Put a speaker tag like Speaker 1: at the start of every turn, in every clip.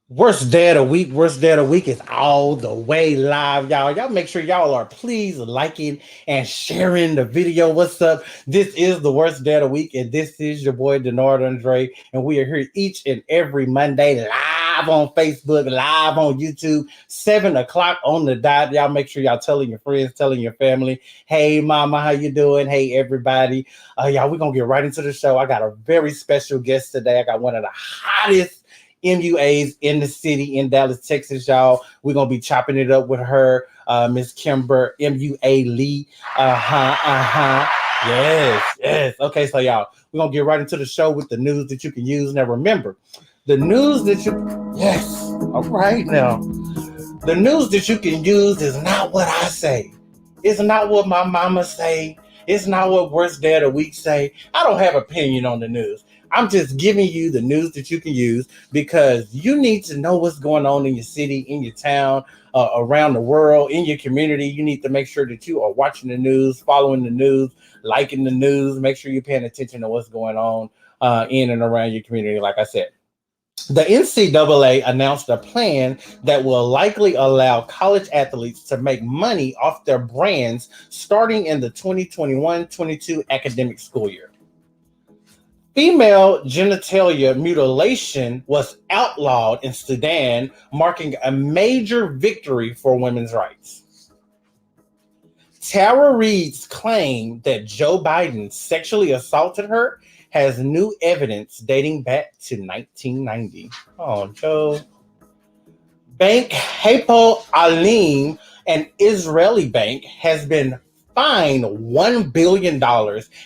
Speaker 1: Worst day of the week. Worst day of the week is all the way live, y'all. Y'all make sure y'all are please liking and sharing the video. What's up? This is the worst day of the week, and this is your boy Denard Andre, and we are here each and every Monday live on Facebook, live on YouTube, 7 o'clock on the dot. Y'all make sure y'all telling your friends, telling your family, hey mama, how you doing? Hey everybody. Y'all, we're gonna get right into the show. I got a very special guest today. I got one of the hottest MUAs in the city in Dallas, Texas, y'all. We're gonna be chopping it up with her, Miss Kimber MUA Lee. Yes. Okay, so y'all, we're gonna get right into the show with the news that you can use. Now remember, the news that you yes, all right now. The news that you can use is not what I say. It's not what my mama say. It's not what worst day of the week say. I don't have opinion on the news. I'm just giving you the news that you can use because you need to know what's going on in your city, in your town, around the world, in your community. You need to make sure that you are watching the news, following the news, liking the news. Make sure you're paying attention to what's going on in and around your community. Like I said, the NCAA announced a plan that will likely allow college athletes to make money off their brands starting in the 2021-22 academic school year. Female genitalia mutilation was outlawed in Sudan, marking a major victory for women's rights. Tara Reid's claim that Joe Biden sexually assaulted her has new evidence dating back to 1990. Oh, Joe. Bank Hapo Alim, an Israeli bank, has been fined $1 billion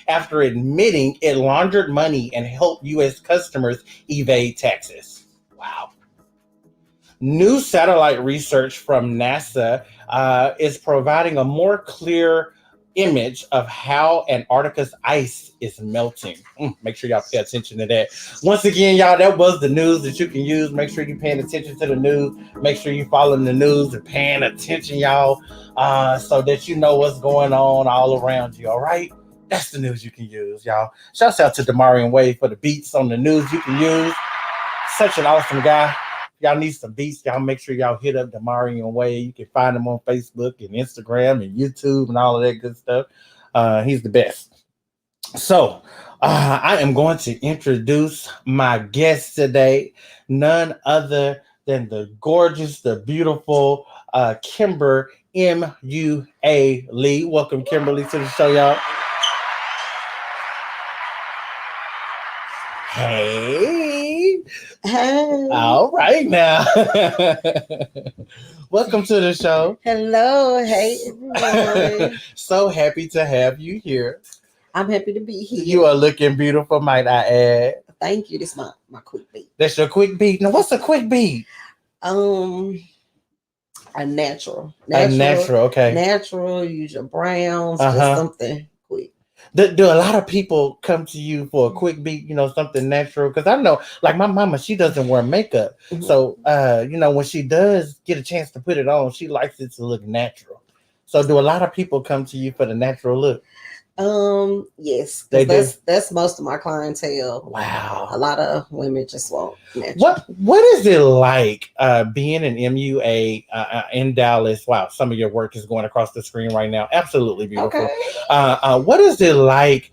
Speaker 1: after admitting it laundered money and helped U.S. customers evade taxes. Wow. New satellite research from NASA is providing a more clear image of how Antarctica's ice is melting. Make sure y'all pay attention to that. Once again, y'all, that was the news that you can use. Make sure you're paying attention to the news. Make sure you're following the news and paying attention, y'all, so that you know what's going on all around you, all right? That's the news you can use, y'all. Shouts out to Damarian Wade for the beats on the news you can use. Such an awesome guy. Y'all need some beats. Y'all make sure y'all hit up Damarian Wade. You can find him on Facebook and Instagram and YouTube and all of that good stuff. He's the best. So I am going to introduce my guest today, none other than the gorgeous, the beautiful Kimber MUA Lee. Welcome, Kimberly, to the show, y'all. Hey.
Speaker 2: Hey.
Speaker 1: All right now. Welcome to the show.
Speaker 2: Hello. Hey, everyone.
Speaker 1: So happy to have you here.
Speaker 2: I'm happy to be here.
Speaker 1: You are looking beautiful, might I add.
Speaker 2: Thank you. This is my quick beat.
Speaker 1: That's your quick beat. Now, what's a quick beat?
Speaker 2: A natural.
Speaker 1: A natural, okay.
Speaker 2: Natural, use your browns, just something quick.
Speaker 1: Do a lot of people come to you for a quick beat, something natural? Because I know, like my mama, she doesn't wear makeup. Mm-hmm. So, when she does get a chance to put it on, she likes it to look natural. So do a lot of people come to you for the natural look?
Speaker 2: Yes.
Speaker 1: They do.
Speaker 2: That's most of my clientele.
Speaker 1: Wow.
Speaker 2: A lot of women just want natural.
Speaker 1: What is it like being an MUA in Dallas? Wow, some of your work is going across the screen right now. Absolutely beautiful. Okay. What is it like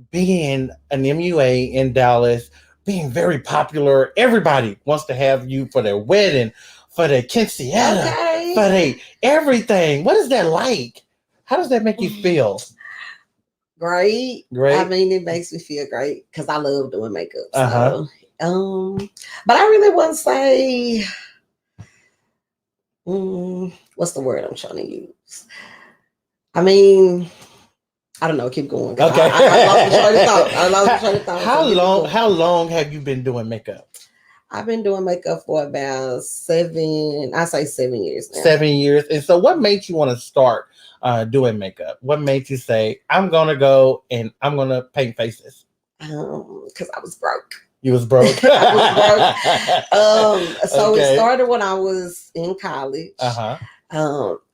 Speaker 1: being an MUA in Dallas, being very popular? Everybody wants to have you for their wedding, for their quinceañera, for their everything. What is that like? How does that make you feel?
Speaker 2: Great. I mean, it makes me feel great because I love doing makeup. So, but I really want to say, what's the word I'm trying to use? I mean, I don't know. Keep going.
Speaker 1: Okay.
Speaker 2: I lost the train of thought.
Speaker 1: How long have you been doing makeup?
Speaker 2: I've been doing makeup for about 7 years now.
Speaker 1: 7 years. And so what made you want to start doing makeup? What made you say, I'm going to go and I'm going to paint faces?
Speaker 2: Because I was broke.
Speaker 1: You was broke.
Speaker 2: I was broke. So it started when I was in college.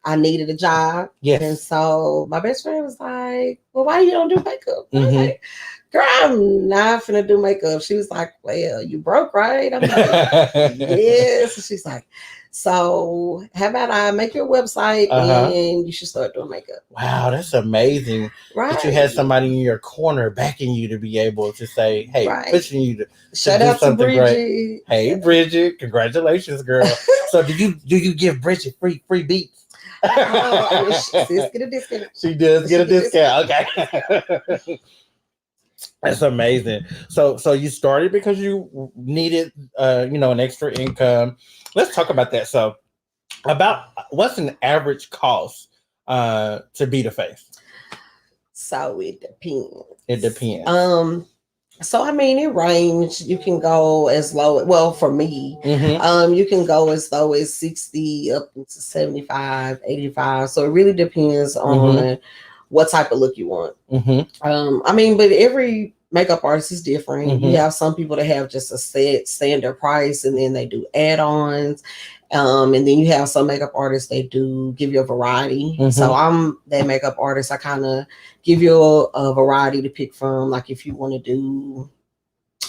Speaker 2: I needed a job. Yes. And so my best friend was like, well, why you don't do makeup? I was like, girl, I'm not finna do makeup. She was like, well, you broke, right? I'm like, yes. And she's like, so how about I make your website and you should start doing makeup.
Speaker 1: Wow, that's amazing. Right. That you had somebody in your corner backing you to be able to say, hey, pushing you to
Speaker 2: shout
Speaker 1: do
Speaker 2: out
Speaker 1: something
Speaker 2: to Bridget.
Speaker 1: Great. Hey, Bridget, congratulations, girl. So do you give Bridget free beats?
Speaker 2: She does get a discount.
Speaker 1: She does get a discount. Okay. That's amazing. So you started because you needed an extra income. Let's talk about that. So about what's an average cost to be the face?
Speaker 2: So it depends.
Speaker 1: It depends.
Speaker 2: So I mean it ranges. You can go as low, well for me, you can go as low as 60 up to 75, 85. So it really depends on what type of look you want. I mean, but every makeup artist is different. You have some people that have just a set standard price and then they do add-ons. And then you have some makeup artists, they do give you a variety. So I'm that makeup artist. I kind of give you a variety to pick from. Like if you want to do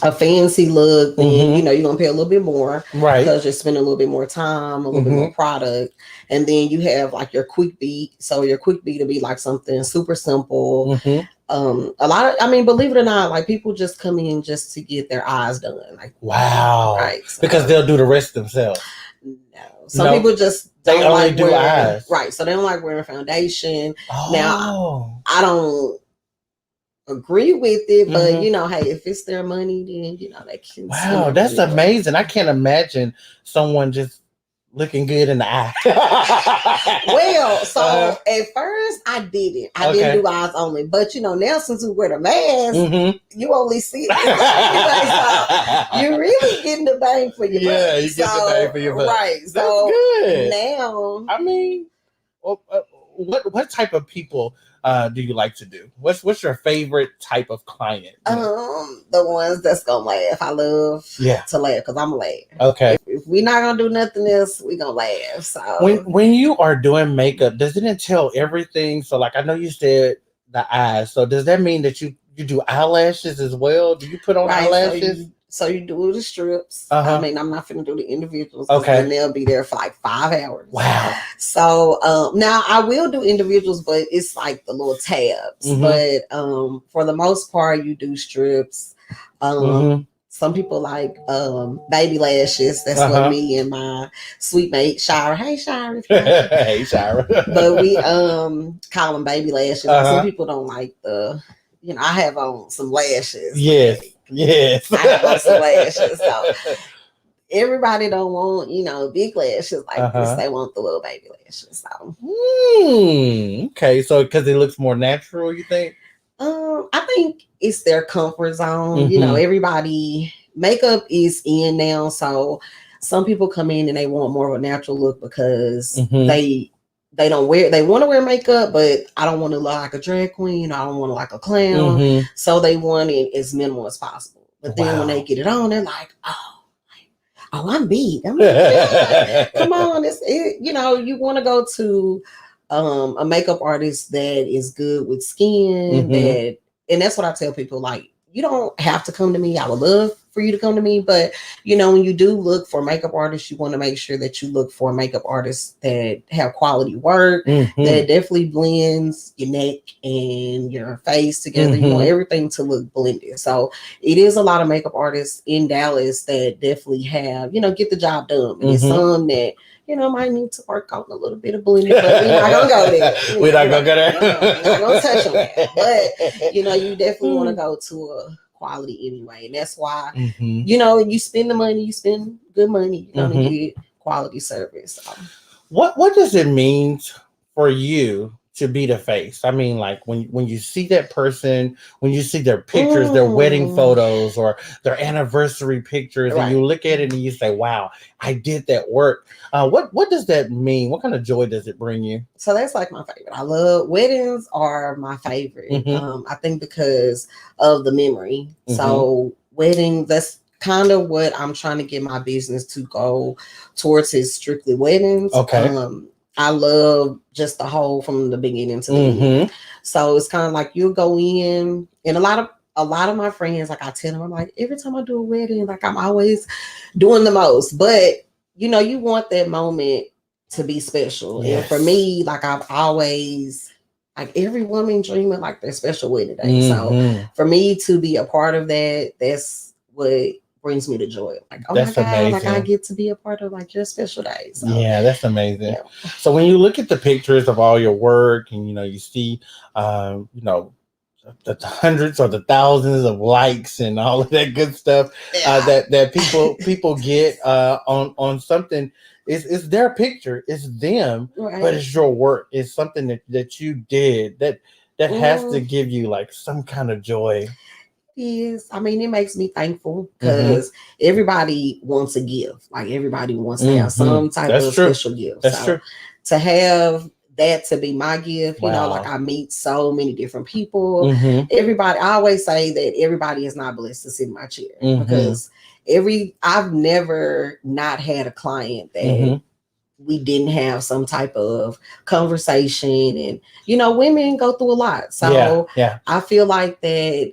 Speaker 2: a fancy look, then you're gonna pay a little bit more, right? Because you're spending a little bit more time, a little bit more product. And then you have like your quick beat. So your quick beat will be like something super simple. A lot of, I mean, believe it or not, like people just come in just to get their eyes done. Like
Speaker 1: wow, right? So, because they'll do the rest themselves.
Speaker 2: No, some people just don't
Speaker 1: they only
Speaker 2: like
Speaker 1: do
Speaker 2: wearing,
Speaker 1: eyes,
Speaker 2: right? So they don't like wearing foundation. Now I don't agree with it, but hey, if it's their money, then they can.
Speaker 1: Wow, that's amazing. I can't imagine someone just looking good in the eye.
Speaker 2: Well, so at first I didn't. I didn't do eyes only, but now since we wear the mask, you only see it. So you're really getting the bang for your buck.
Speaker 1: Yeah, you get the bang for your buck.
Speaker 2: Right.
Speaker 1: That's
Speaker 2: so
Speaker 1: good.
Speaker 2: Now,
Speaker 1: I mean, what type of people do you like to do? What's your favorite type of client?
Speaker 2: The ones that's gonna laugh. I love to laugh because I'm laugh.
Speaker 1: Okay.
Speaker 2: If we're not gonna do nothing else, we gonna laugh. So
Speaker 1: when you are doing makeup, does it entail everything? So like I know you said the eyes. So does that mean that you do eyelashes as well? Do you put on eyelashes?
Speaker 2: So you do the strips. I mean, I'm not finna do the individuals. Okay. And they'll be there for like 5 hours.
Speaker 1: Wow.
Speaker 2: So now I will do individuals, but it's like the little tabs. But for the most part, you do strips. Some people like baby lashes. That's what me and my sweet mate Shira. Hey Shira.
Speaker 1: Hey Shira.
Speaker 2: But we call them baby lashes. Some people don't like the, I have on some lashes.
Speaker 1: Yes. Yes.
Speaker 2: I have on some lashes. So everybody don't want, big lashes like this. They want the little baby lashes. So
Speaker 1: okay. So because it looks more natural, you think?
Speaker 2: I think it's their comfort zone. Everybody makeup is in now. So some people come in and they want more of a natural look because they want to wear makeup, but I don't want to look like a drag queen. I don't want to look like a clown. So they want it as minimal as possible. But then when they get it on, they're like, oh, I'm beat. I'm like, come on. You want to go to a makeup artist that is good with skin, and that's what I tell people, like, you don't have to come to me. I would love for you to come to me, but when you do look for makeup artists, you want to make sure that you look for makeup artists that have quality work, that definitely blends your neck and your face together. You want everything to look blended. So it is a lot of makeup artists in Dallas that definitely have, get the job done. And it's some that might need to work on a little bit of blending, but we're not gonna go there.
Speaker 1: We're not gonna go there.
Speaker 2: We're not gonna touch on that. But you definitely want to go to a quality anyway, and that's why you spend the money, you spend good money, you're gonna get quality service. So.
Speaker 1: What does it mean for you to be the face? I mean, like when you see that person, when you see their pictures, their wedding photos or their anniversary pictures, and you look at it and you say, wow, I did that work. What does that mean? What kind of joy does it bring you?
Speaker 2: So that's like my favorite. I love weddings are my favorite. I think because of the memory. So weddings, that's kind of what I'm trying to get my business to go towards is strictly weddings.
Speaker 1: Okay.
Speaker 2: I love just the whole from the beginning to the end. So it's kind of like you'll go in, and a lot of my friends, like I tell them, I'm like, every time I do a wedding, like I'm always doing the most. But you know, you want that moment to be special.
Speaker 1: Yes.
Speaker 2: And for me, like I've always, like every woman dreaming like their special wedding day. So for me to be a part of that, that's what brings me to joy. Like, oh
Speaker 1: that's
Speaker 2: my God,
Speaker 1: amazing.
Speaker 2: like I get to be a part of like your special day. So,
Speaker 1: yeah, that's amazing. Yeah. So when you look at the pictures of all your work and, you know, you see, you know, the hundreds or the thousands of likes and all of that good stuff that people get on something. It's their picture, it's them, right. But it's your work. It's something that you did that has to give you like some kind of joy.
Speaker 2: Yes, I mean, it makes me thankful because everybody wants a gift. Like everybody wants to have some type of special gift.
Speaker 1: That's true.
Speaker 2: To have that to be my gift, you know, like I meet so many different people. Everybody, I always say that everybody is not blessed to sit in my chair because I've never not had a client that we didn't have some type of conversation, and you know, women go through a lot. So I feel like that,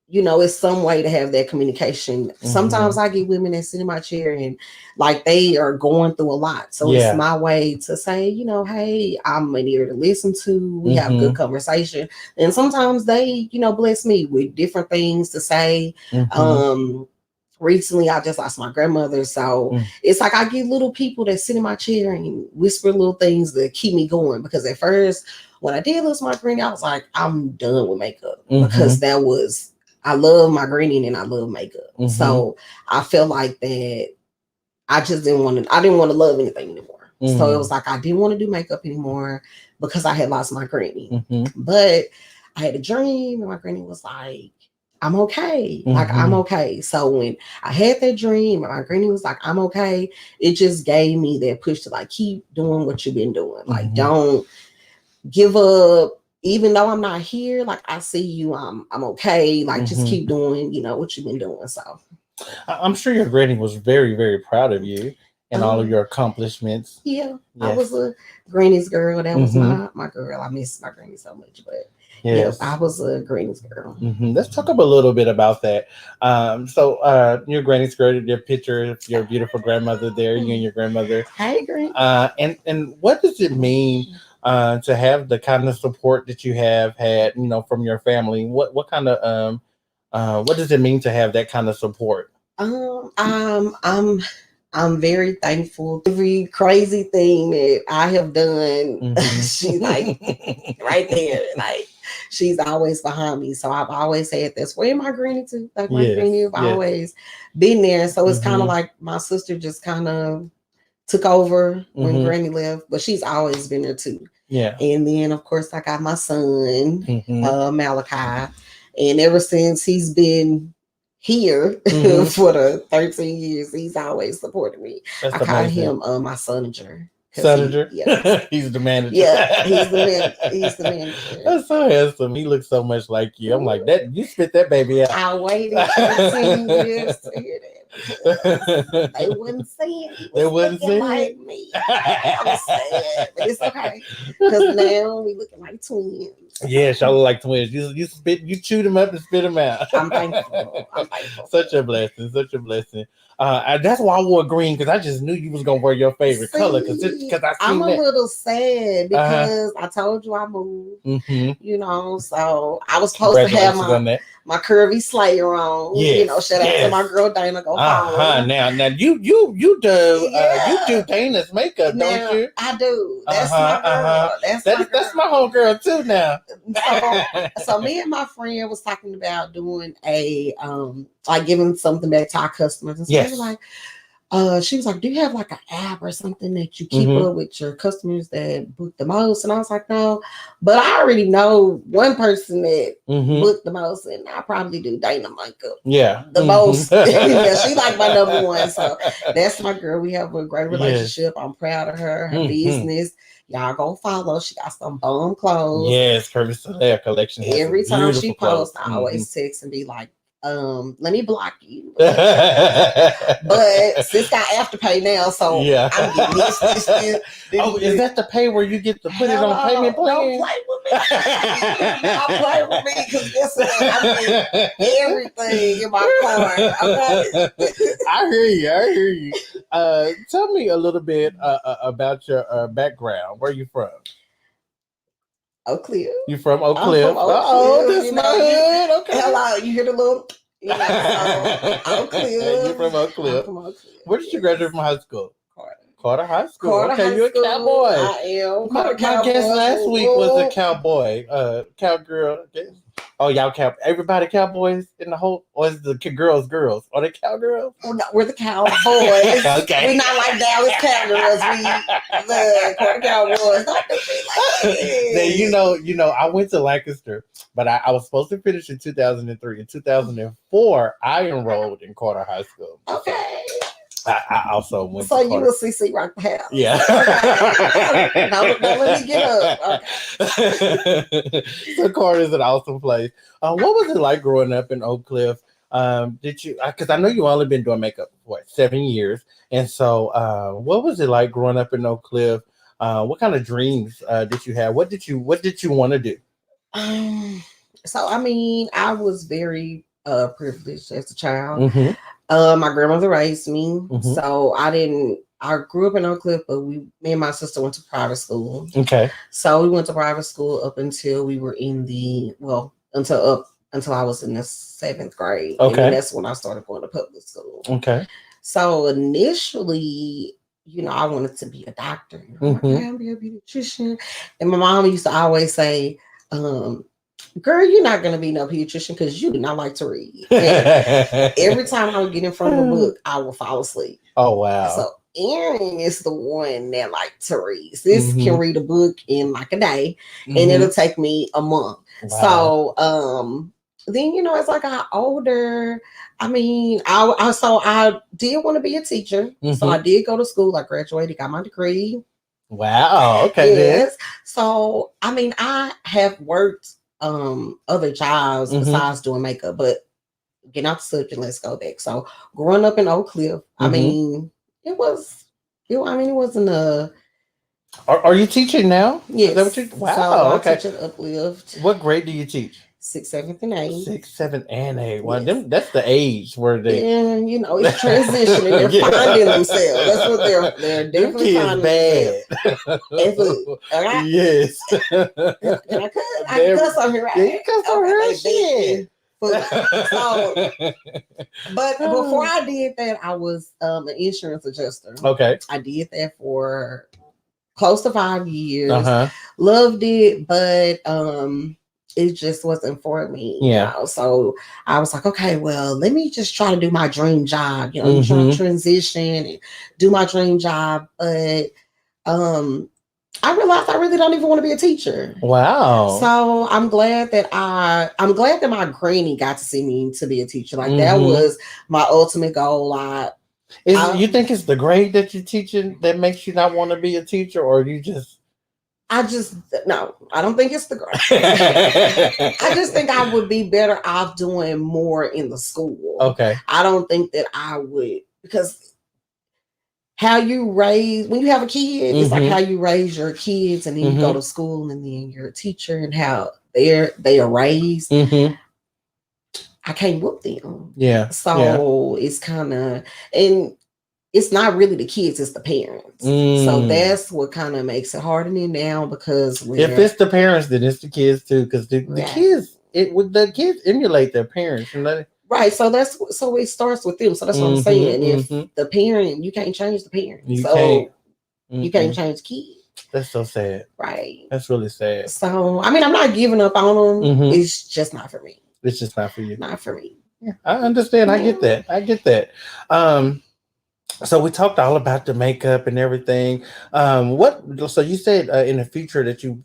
Speaker 2: you know, it's some way to have that communication. Sometimes I get women that sit in my chair and like they are going through a lot. So it's my way to say, you know, hey, I'm an ear to listen to. We have good conversation. And sometimes they, you know, bless me with different things to say. Recently, I just lost my grandmother. So it's like I get little people that sit in my chair and whisper little things that keep me going. Because at first, when I did lose my granny, I was like, I'm done with makeup. Because I love my granny and I love makeup. So I felt like that I didn't want to love anything anymore. So it was like I didn't want to do makeup anymore because I had lost my granny. But I had a dream and my granny was like, I'm okay. Like I'm okay. So when I had that dream and my granny was like, I'm okay, it just gave me that push to like keep doing what you've been doing. Like don't give up. Even though I'm not here, like I see you, I'm okay. Like just keep doing, you know, what you've been doing. So
Speaker 1: I'm sure your granny was very, very proud of you and all of your accomplishments.
Speaker 2: Yeah, yes. I was a granny's girl. That was my girl. I miss my granny so much, but yes, I was a granny's girl.
Speaker 1: Let's talk a little bit about that. So your granny's girl, your picture of your beautiful grandmother there, you and your grandmother.
Speaker 2: Hey, Granny.
Speaker 1: And what does it mean to have the kind of support that you have had, you know, from your family? What kind of what does it mean to have that kind of support?
Speaker 2: I'm very thankful. Every crazy thing that I have done, she's like right there. Like she's always behind me. So I've always had this. Where my granny too? Like my granny have always been there. So it's kind of like my sister just kind of took over when granny left, but she's always been there too. Yeah. And then of course I got my son, Malachi. And ever since he's been here for the 13 years, he's always supported me. That's I call him my sonager.
Speaker 1: Senator? He's the manager.
Speaker 2: Yeah, he's the manager.
Speaker 1: That's so handsome. He looks so much like you. I'm like, that you spit that baby out.
Speaker 2: I waited 13 years to hear that. They wouldn't say it.
Speaker 1: They wouldn't say
Speaker 2: like
Speaker 1: it.
Speaker 2: Me. I'm sad, but it's okay because now we looking like twins.
Speaker 1: Yes, y'all look like twins. You chew them up and spit them out.
Speaker 2: I'm thankful.
Speaker 1: Such a blessing. Such a blessing. That's why I wore green, because I just knew you was gonna wear your favorite color. Because
Speaker 2: I'm a little sad because I told you I moved. You know, so I was supposed to have my curvy slayer on. Yes, you know, shout out to my girl Dana. Go follow.
Speaker 1: Now you do Dana's makeup,
Speaker 2: now,
Speaker 1: don't you?
Speaker 2: I do. That's my girl.
Speaker 1: That's my whole girl too now.
Speaker 2: So me and my friend was talking about doing a like giving something back to our customers. And so they were like, she was like, do you have like an app or something that you keep up with your customers that book the most? And I was like, no, but I already know one person that booked the most, and I probably do Dana makeup.
Speaker 1: Yeah.
Speaker 2: The most. Yeah, she like my number one. So that's my girl. We have a great relationship. Yes. I'm proud of her business. Y'all go follow. She got some bomb clothes.
Speaker 1: Yes, Curvy Soleil collection.
Speaker 2: Every time she posts, I always text and be like, let me block you. But since I afterpay now, so
Speaker 1: Yeah.
Speaker 2: I'm getting this.
Speaker 1: Oh, is that the pay where you get to put it on payment plan?
Speaker 2: Don't play with me. Don't play with me, because guess what? I'm getting everything in my card. Okay?
Speaker 1: I hear you. Tell me a little bit about your background. Where are you from?
Speaker 2: Oak Cliff.
Speaker 1: You from Oak
Speaker 2: I'm
Speaker 1: Cliff?
Speaker 2: from Oak
Speaker 1: Oh,
Speaker 2: Cliff,
Speaker 1: that's my hood. Okay.
Speaker 2: Hello, you hear the little, so Oak Cliff.
Speaker 1: You're from Oak Cliff.
Speaker 2: I'm from Oak Cliff.
Speaker 1: Where did you graduate from high school? Carter High School.
Speaker 2: Carter
Speaker 1: okay,
Speaker 2: High
Speaker 1: you're a
Speaker 2: School.
Speaker 1: cowboy.
Speaker 2: I am.
Speaker 1: My guest last week was a cowboy, cowgirl. Oh, y'all everybody cowboys in the whole, or is the girls? Are they cowgirls?
Speaker 2: Oh, no, we're the cowboys.
Speaker 1: Okay.
Speaker 2: We're not like Dallas Cowgirls. We the Carter Cowboys.
Speaker 1: Now, I went to Lancaster, but I was supposed to finish in 2003. In 2004, I enrolled in Carter High School.
Speaker 2: Okay.
Speaker 1: I also went
Speaker 2: so
Speaker 1: to
Speaker 2: you
Speaker 1: Carter.
Speaker 2: will CC Rock the house.
Speaker 1: Yeah.
Speaker 2: Don't let me get up.
Speaker 1: Okay. So Carter is an awesome place. What was it like growing up in Oak Cliff? Did you? Because I know you only been doing makeup for 7 years, and so what was it like growing up in Oak Cliff? What kind of dreams did you have? What did you want to do?
Speaker 2: So I mean, I was very privileged as a child.
Speaker 1: Mm-hmm.
Speaker 2: My grandmother raised me,
Speaker 1: Mm-hmm.
Speaker 2: so I grew up in Oak Cliff, but me and my sister went to private school.
Speaker 1: Okay.
Speaker 2: So we went to private school up until we were until I was in the 7th grade.
Speaker 1: Okay.
Speaker 2: And that's when I started going to public school.
Speaker 1: Okay.
Speaker 2: So initially, I wanted to be a doctor.
Speaker 1: Mm-hmm.
Speaker 2: Okay, I'll be a pediatrician. And my mom used to always say, girl, you're not going to be no pediatrician because you do not like to read. And every time I would get in front of a book, I would fall asleep.
Speaker 1: Oh, wow.
Speaker 2: So Erin is the one that likes to read. Sis can read a book in like a day, and it'll take me a month. Wow. So then, as I got older, I mean, I did want to be a teacher. So I did go to school. I graduated, got my degree.
Speaker 1: Wow. Okay.
Speaker 2: Yes. Then. So, I mean, I have worked other jobs besides doing makeup, but getting out the subject, let's go back. So growing up in Oak Cliff, I mean, it wasn't a.
Speaker 1: Are you teaching now?
Speaker 2: Yes.
Speaker 1: Is that what you? Wow.
Speaker 2: So
Speaker 1: okay.
Speaker 2: I teach at Uplift.
Speaker 1: What grade do you teach?
Speaker 2: 6th, 7th, and 8th.
Speaker 1: 6th, 7th, and 8th. Well, that's the age where they.
Speaker 2: Yeah, it's transitioning. They're finding themselves. That's what they're definitely finding themselves. Right?
Speaker 1: Yes.
Speaker 2: Can I cuss? I can cuss on here, right?
Speaker 1: Yeah, you cuss on her. Shit.
Speaker 2: But before I did that, I was an insurance adjuster.
Speaker 1: Okay.
Speaker 2: I did that for close to 5 years. Loved it, but it just wasn't for me.
Speaker 1: Yeah.
Speaker 2: So I was like, okay, well, let me just try to do my dream job. Try to transition and do my dream job. But I realized I really don't even want to be a teacher.
Speaker 1: Wow.
Speaker 2: So I'm glad that my granny got to see me to be a teacher. Like that was my ultimate goal.
Speaker 1: You think it's the grade that you're teaching that makes you not want to be a teacher, or you just?
Speaker 2: No, I don't think it's the grade. I just think I would be better off doing more in the school.
Speaker 1: Okay.
Speaker 2: I don't think that I would, because how you raise, when you have a kid, it's like how you raise your kids, and then you go to school, and then you're a teacher, and how they are raised. I can't whoop them. Yeah. So it's kind of, and it's not really the kids, it's the parents. So that's what kind of makes it harder now, because
Speaker 1: if it's the parents, then it's the kids too, because the kids, the kids emulate their parents,
Speaker 2: right. So it starts with them. So that's what I'm saying. If the parent, you can't change the parent. You can't change the kid.
Speaker 1: That's so sad.
Speaker 2: Right.
Speaker 1: That's really sad.
Speaker 2: So I mean, I'm not giving up on them. It's just not for me.
Speaker 1: It's just not for you.
Speaker 2: Not for me.
Speaker 1: Yeah, I understand. I get that. So we talked all about the makeup and everything. So you said in the future that you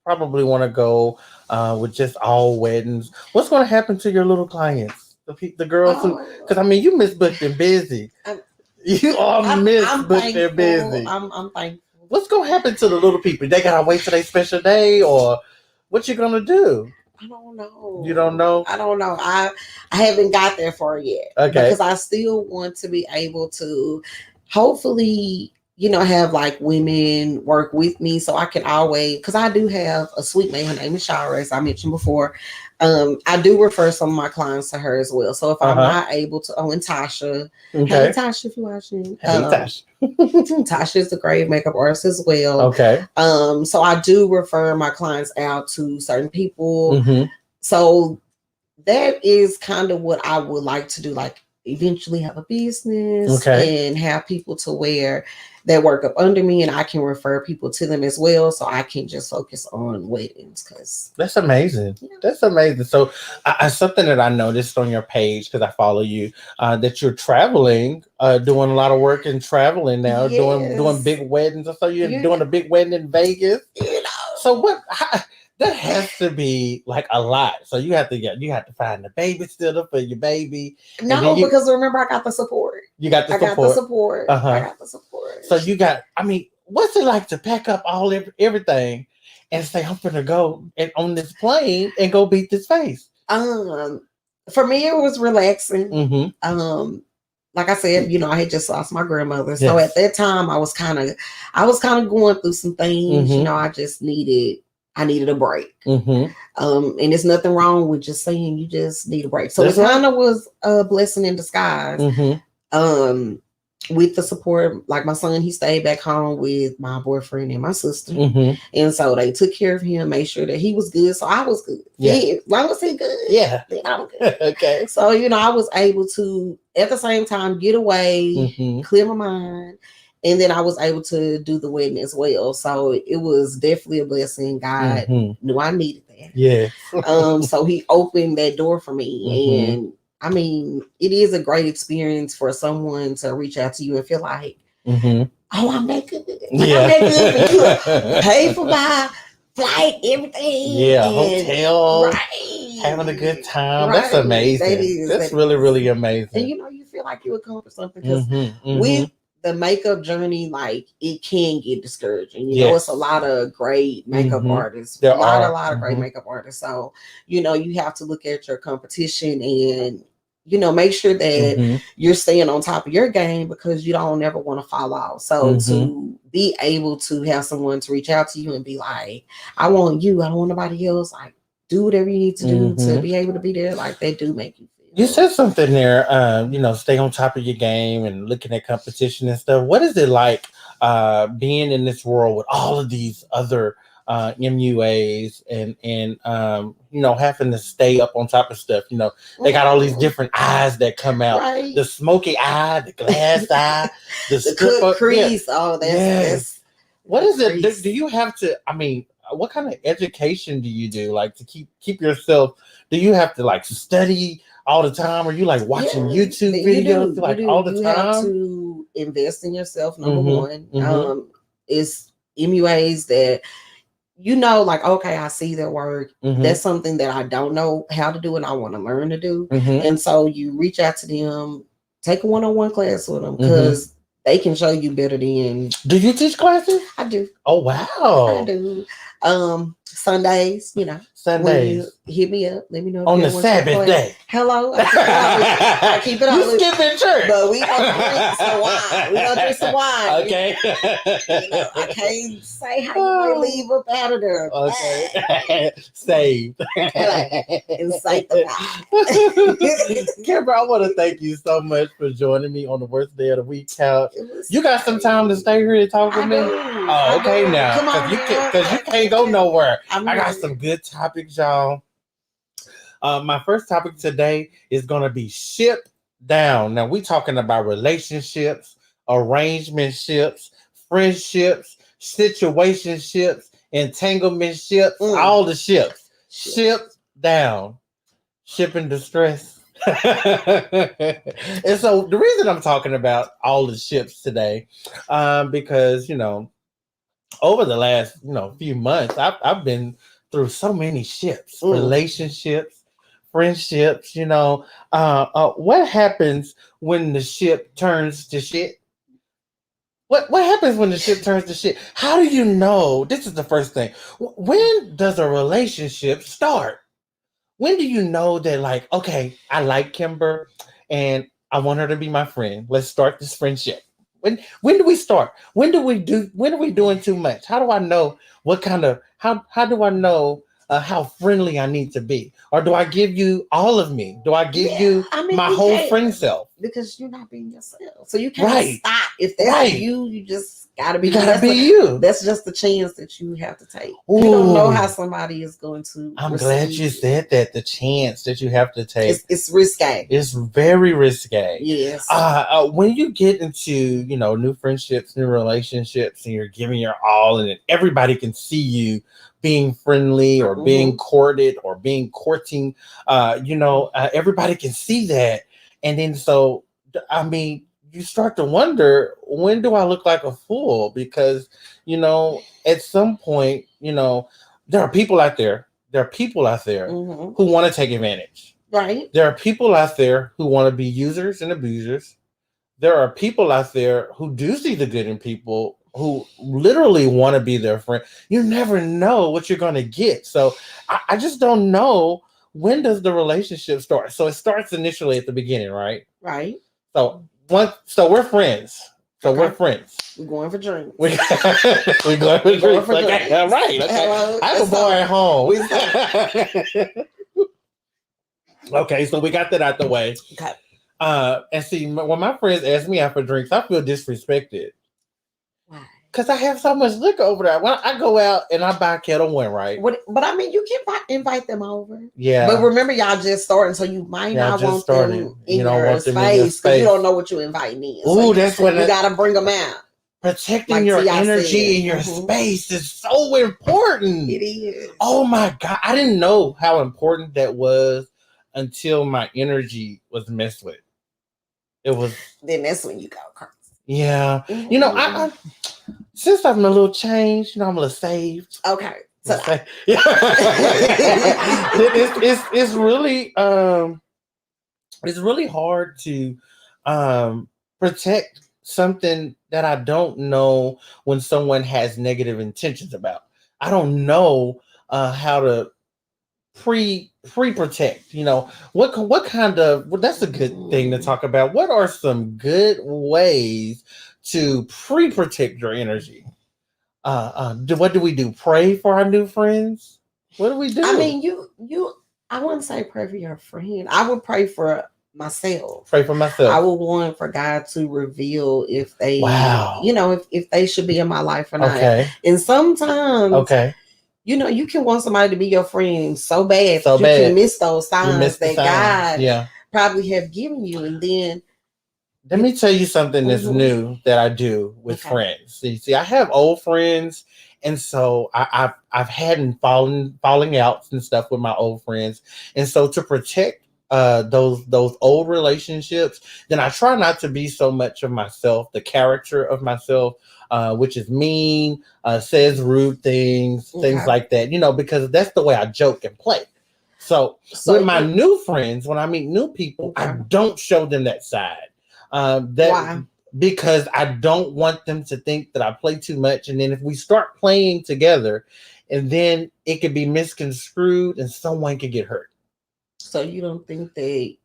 Speaker 1: probably want to go with just all weddings. What's going to happen to your little clients? The girls because I mean, you misbooked and busy. You are misbooked and busy.
Speaker 2: I'm thankful.
Speaker 1: What's going to happen to the little people? They got to wait till their special day, or what you going to do?
Speaker 2: I don't know.
Speaker 1: You don't know?
Speaker 2: I don't know. I haven't got there far yet.
Speaker 1: Okay.
Speaker 2: Because I still want to be able to hopefully, have like women work with me so I can always, because I do have a sweet mate. Her name is Shara, as I mentioned before. I do refer some of my clients to her as well. So if I'm not able to, and Tasha, hey Tasha, if you're watching,
Speaker 1: hey Tasha.
Speaker 2: Tasha is the great makeup artist as well.
Speaker 1: Okay.
Speaker 2: So I do refer my clients out to certain people. So that is kind of what I would like to do, like eventually have a business and have people to where they work up under me and I can refer people to them as well. So I can just focus on weddings because
Speaker 1: that's amazing. Yeah. That's amazing. So something that I noticed on your page, because I follow you, that you're traveling, doing a lot of work and traveling now, doing big weddings. I saw you doing a big wedding in Vegas. So what? That has to be like a lot. So you have to find the babysitter for your baby.
Speaker 2: No, because remember I got the support.
Speaker 1: You got the support.
Speaker 2: I got the support. I got the support.
Speaker 1: So you got. I mean, what's it like to pack up everything and say I'm gonna go and on this plane and go beat this face?
Speaker 2: For me it was relaxing. Like I said, I had just lost my grandmother, so at that time I was kind of going through some things. I just needed a break. And there's nothing wrong with just saying you just need a break. So it kind of was a blessing in disguise. With the support, like my son, he stayed back home with my boyfriend and my sister. And so they took care of him, made sure that he was good. So I was good. Yeah. As long as he good. Then I'm good.
Speaker 1: Okay.
Speaker 2: So, I was able to, at the same time, get away, clear my mind. And then I was able to do the wedding as well. So it was definitely a blessing. God knew I needed that.
Speaker 1: Yeah.
Speaker 2: So he opened that door for me. And I mean, it is a great experience for someone to reach out to you and feel like, oh, I'm making it. I'm making it for you. Pay for my flight, everything.
Speaker 1: Yeah, hotel. Having a good time. That's amazing. That's really, really amazing.
Speaker 2: And you feel like you accomplished something because with the makeup journey, like it can get discouraging. It's a lot of great makeup artists. A lot of great makeup artists. So, you have to look at your competition and, make sure that you're staying on top of your game because you don't ever want to fall off. So to be able to have someone to reach out to you and be like, I want you, I don't want nobody else. Like, do whatever you need to do to be able to be there. Like, they do make you feel.
Speaker 1: You said something there, stay on top of your game and looking at competition and stuff. What is it like being in this world with all of these other MUAs and having to stay up on top of stuff? They got all these different eyes that come out. Right. The smoky eye, the glass eye, the
Speaker 2: cut crease. Yeah. Oh, that's
Speaker 1: what is it? Do you have to? I mean, what kind of education do you do? Like to keep yourself? Do you have to like study all the time? Or you like watching YouTube videos all the time? You
Speaker 2: have to invest in yourself. Number one, is MUAs that like, okay, I see their work. That's something that I don't know how to do and I want to learn to do. And so you reach out to them, take a one-on-one class with them because they can show you better than.
Speaker 1: Do you teach classes?
Speaker 2: I do.
Speaker 1: Oh wow.
Speaker 2: I do. Sundays,
Speaker 1: Sundays.
Speaker 2: Hit me up. Let me know.
Speaker 1: On the Sabbath day.
Speaker 2: Hello. I keep it on.
Speaker 1: You skipping church.
Speaker 2: But we gonna drink some wine. We gonna drink some wine.
Speaker 1: Okay.
Speaker 2: I can't say how you might leave up out of there.
Speaker 1: Okay. Saved.
Speaker 2: And sanctified.
Speaker 1: Kimber, I want to thank you so much for joining me on the worst day of the week couch. You got some time to stay here to talk with me? Oh, okay now.
Speaker 2: Come on,
Speaker 1: because you can't go nowhere. I got some good topics, y'all. My first topic today is going to be ship down. Now, we're talking about relationships, arrangementships, friendships, situationships, entanglementships, all the ships. Ship down. Shipping distress. And so the reason I'm talking about all the ships today, because, over the last, few months, I've been through so many ships, relationships, friendships, what happens when the ship turns to shit? What happens when the ship turns to shit? How do you know? This is the first thing. When does a relationship start? when do you know that, like, okay, I like Kimber and I want her to be my friend. Let's start this friendship. When do we start? When are we doing too much? How do I know what kind of how do I know how friendly I need to be? Or do I give you all of me? Do I give you my whole friend self?
Speaker 2: Because you're not being yourself. So you can't stop. If that's you just gotta be
Speaker 1: you.
Speaker 2: That's just the chance that you have to take. Ooh. You don't know how somebody is going to
Speaker 1: glad you said that. The chance that you have to take.
Speaker 2: It's risque.
Speaker 1: It's very risque.
Speaker 2: Yes.
Speaker 1: When you get into, new friendships, new relationships, and you're giving your all, and everybody can see you being friendly or being courted or being courting, everybody can see that. And then so, you start to wonder, when do I look like a fool? Because, at some point, there are people out there who want to take advantage.
Speaker 2: Right.
Speaker 1: There are people out there who want to be users and abusers. There are people out there who do see the good in people, who literally want to be their friend. You never know what you're going to get. So I just don't know, when does the relationship start? So it starts initially at the beginning, right?
Speaker 2: Right.
Speaker 1: So we're friends. We're friends.
Speaker 2: We're going for drinks.
Speaker 1: We're going for drinks. Okay, all right. Okay. I have a bar at home. Okay, so we got that out the way.
Speaker 2: Okay.
Speaker 1: And see, when my friends ask me out for drinks, I feel disrespected.
Speaker 2: Why?
Speaker 1: Because I have so much liquor over there. When I go out and I buy Kettle One, right?
Speaker 2: But you can invite them over.
Speaker 1: Yeah.
Speaker 2: But remember, y'all just starting, so you might not want them in your space, because you don't know what you're inviting in.
Speaker 1: Ooh, that's what
Speaker 2: you got to bring them out.
Speaker 1: Protecting your energy and your space is so important.
Speaker 2: It is.
Speaker 1: Oh my God. I didn't know how important that was until my energy was messed with. It was.
Speaker 2: Then that's when you go crazy.
Speaker 1: Yeah. I since I'm a little changed, I'm a little saved.
Speaker 2: Okay. So
Speaker 1: it's really hard to protect something that I don't know when someone has negative intentions about. I don't know how to pre-protect. What kind of, well, that's a good thing to talk about. What are some good ways to pre-protect your energy? What do we do? Pray for our new friends? What do we do?
Speaker 2: I mean, I wouldn't say pray for your friend. I would pray for myself.
Speaker 1: Pray for myself.
Speaker 2: I would want for God to reveal if they, if they should be in my life or not.
Speaker 1: Okay.
Speaker 2: And sometimes, you can want somebody to be your friend so bad, you can miss those signs that God probably have given you. And then,
Speaker 1: let me tell you something that's new that I do with friends. See, I have old friends, and so I've had falling outs and stuff with my old friends, and so to protect those old relationships, then I try not to be so much of myself, the character of myself, which is mean, says rude things like that, because that's the way I joke and play. So with my new friends, when I meet new people, I don't show them that side.
Speaker 2: Why?
Speaker 1: Because I don't want them to think that I play too much, and then if we start playing together, and then it could be misconstrued and someone could get hurt.
Speaker 2: So you don't think that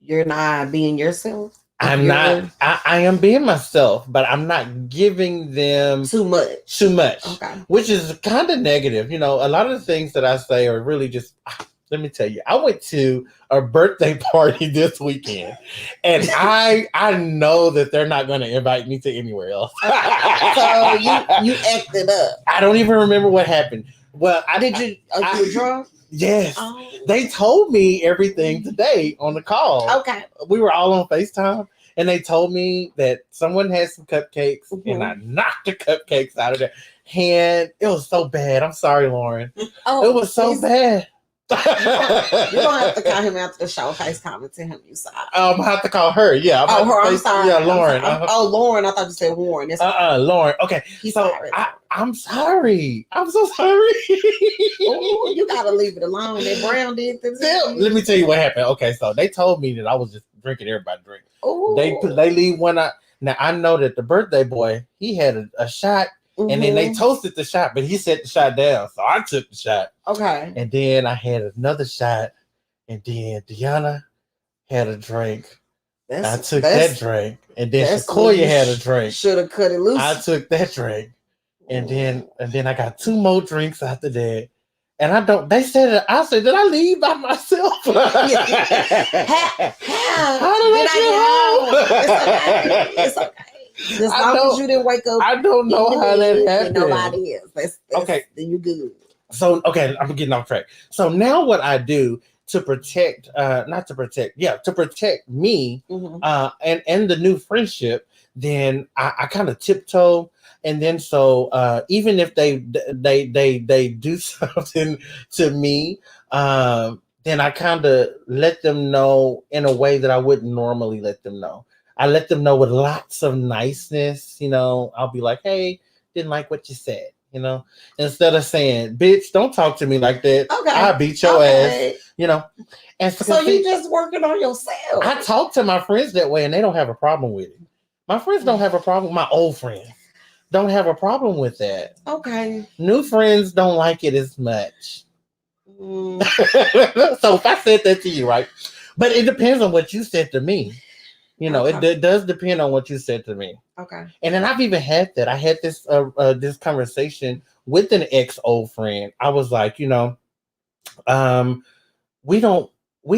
Speaker 2: you're not being yourself?
Speaker 1: I'm not. I am being myself, but I'm not giving them
Speaker 2: too much.
Speaker 1: Okay. Which is kind of negative. A lot of the things that I say are really just. Let me tell you, I went to a birthday party this weekend, and I know that they're not going to invite me to anywhere else.
Speaker 2: So you acted up.
Speaker 1: I don't even remember what happened. Well,
Speaker 2: you were drunk?
Speaker 1: Yes. Oh. They told me everything today on the call.
Speaker 2: Okay.
Speaker 1: We were all on FaceTime, and they told me that someone had some cupcakes, and I knocked the cupcakes out of their hand. It was so bad. I'm sorry, Lauren. It was so bad.
Speaker 2: You're gonna have to call him after the show, FaceTime, and tell him you sorry.
Speaker 1: I'm gonna have to call her. Yeah.
Speaker 2: I'm sorry.
Speaker 1: Yeah, Lauren.
Speaker 2: Lauren. I thought you said Warren.
Speaker 1: Lauren. Okay.
Speaker 2: He's
Speaker 1: so
Speaker 2: sorry.
Speaker 1: I'm sorry. I'm so sorry.
Speaker 2: Ooh, you gotta leave it alone. That Brown did this.
Speaker 1: Let me tell you what happened. Okay, so they told me that I was just drinking everybody drink.
Speaker 2: Ooh.
Speaker 1: They leave one out. Now I know that the birthday boy, he had a shot And then they toasted the shot, but he set the shot down. So I took the shot.
Speaker 2: Okay.
Speaker 1: And then I had another shot. And then Deanna had a drink. I took that drink. And then Sequoia had a drink.
Speaker 2: Should have cut it loose.
Speaker 1: I took that drink. And then I got 2 more drinks after that. And I said, did I leave by myself? How did I get home?
Speaker 2: It's okay. As long as you didn't wake up.
Speaker 1: I don't know how that happened.
Speaker 2: Nobody else. That's
Speaker 1: okay.
Speaker 2: Then you're good.
Speaker 1: So, okay, I'm getting off track. So now what I do to protect, to protect me and the new friendship, then I kind of tiptoe. And then so even if they do something to me, then I kind of let them know in a way that I wouldn't normally let them know. I let them know with lots of niceness, I'll be like, hey, didn't like what you said, instead of saying, bitch, don't talk to me like that.
Speaker 2: Okay.
Speaker 1: I'll beat your ass, And
Speaker 2: so you just working on yourself.
Speaker 1: I talk to my friends that way and they don't have a problem with it. My friends don't have a problem. My old friends don't have a problem with that.
Speaker 2: Okay.
Speaker 1: New friends don't like it as much. So if I said that to you, right? But it depends on what you said to me. It does depend on what you said to me.
Speaker 2: Okay. And
Speaker 1: then I've even had that. I had this conversation with an ex-old friend. I was like, we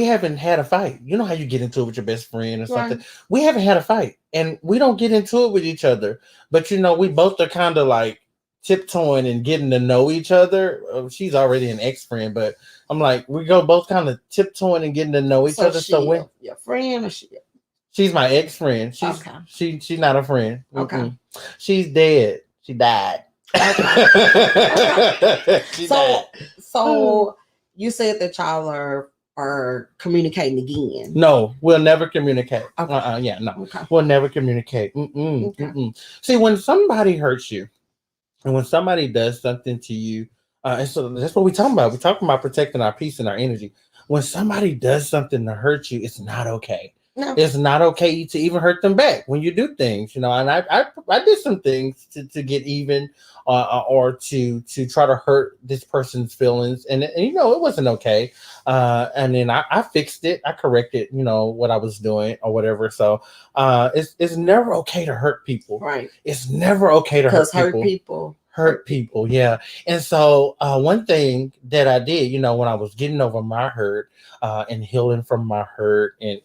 Speaker 1: haven't had a fight. You know how you get into it with your best friend or something? Right. We haven't had a fight. And we don't get into it with each other. But, we both are kind of like tiptoeing and getting to know each other. She's already an ex-friend, but I'm like, we go both kind of tiptoeing and getting to know each other. So when
Speaker 2: your friend or
Speaker 1: she's my ex-friend. She's not a friend.
Speaker 2: Okay.
Speaker 1: Mm-mm. She's dead. She died.
Speaker 2: Okay. So you said that y'all are communicating again.
Speaker 1: No, we'll never communicate. Okay. No.
Speaker 2: Okay.
Speaker 1: We'll never communicate. Okay. See, when somebody hurts you and when somebody does something to you, and so that's what we're talking about. We're talking about protecting our peace and our energy. When somebody does something to hurt you, it's not okay.
Speaker 2: No.
Speaker 1: It's not okay to even hurt them back when you do things, and I did some things to get even or to try to hurt this person's feelings, and it wasn't okay. And then I fixed it. I corrected, what I was doing or whatever. So it's never okay to hurt people.
Speaker 2: Right.
Speaker 1: It's never okay to hurt people. Yeah. And so one thing that I did, when I was getting over my hurt and healing from my hurt and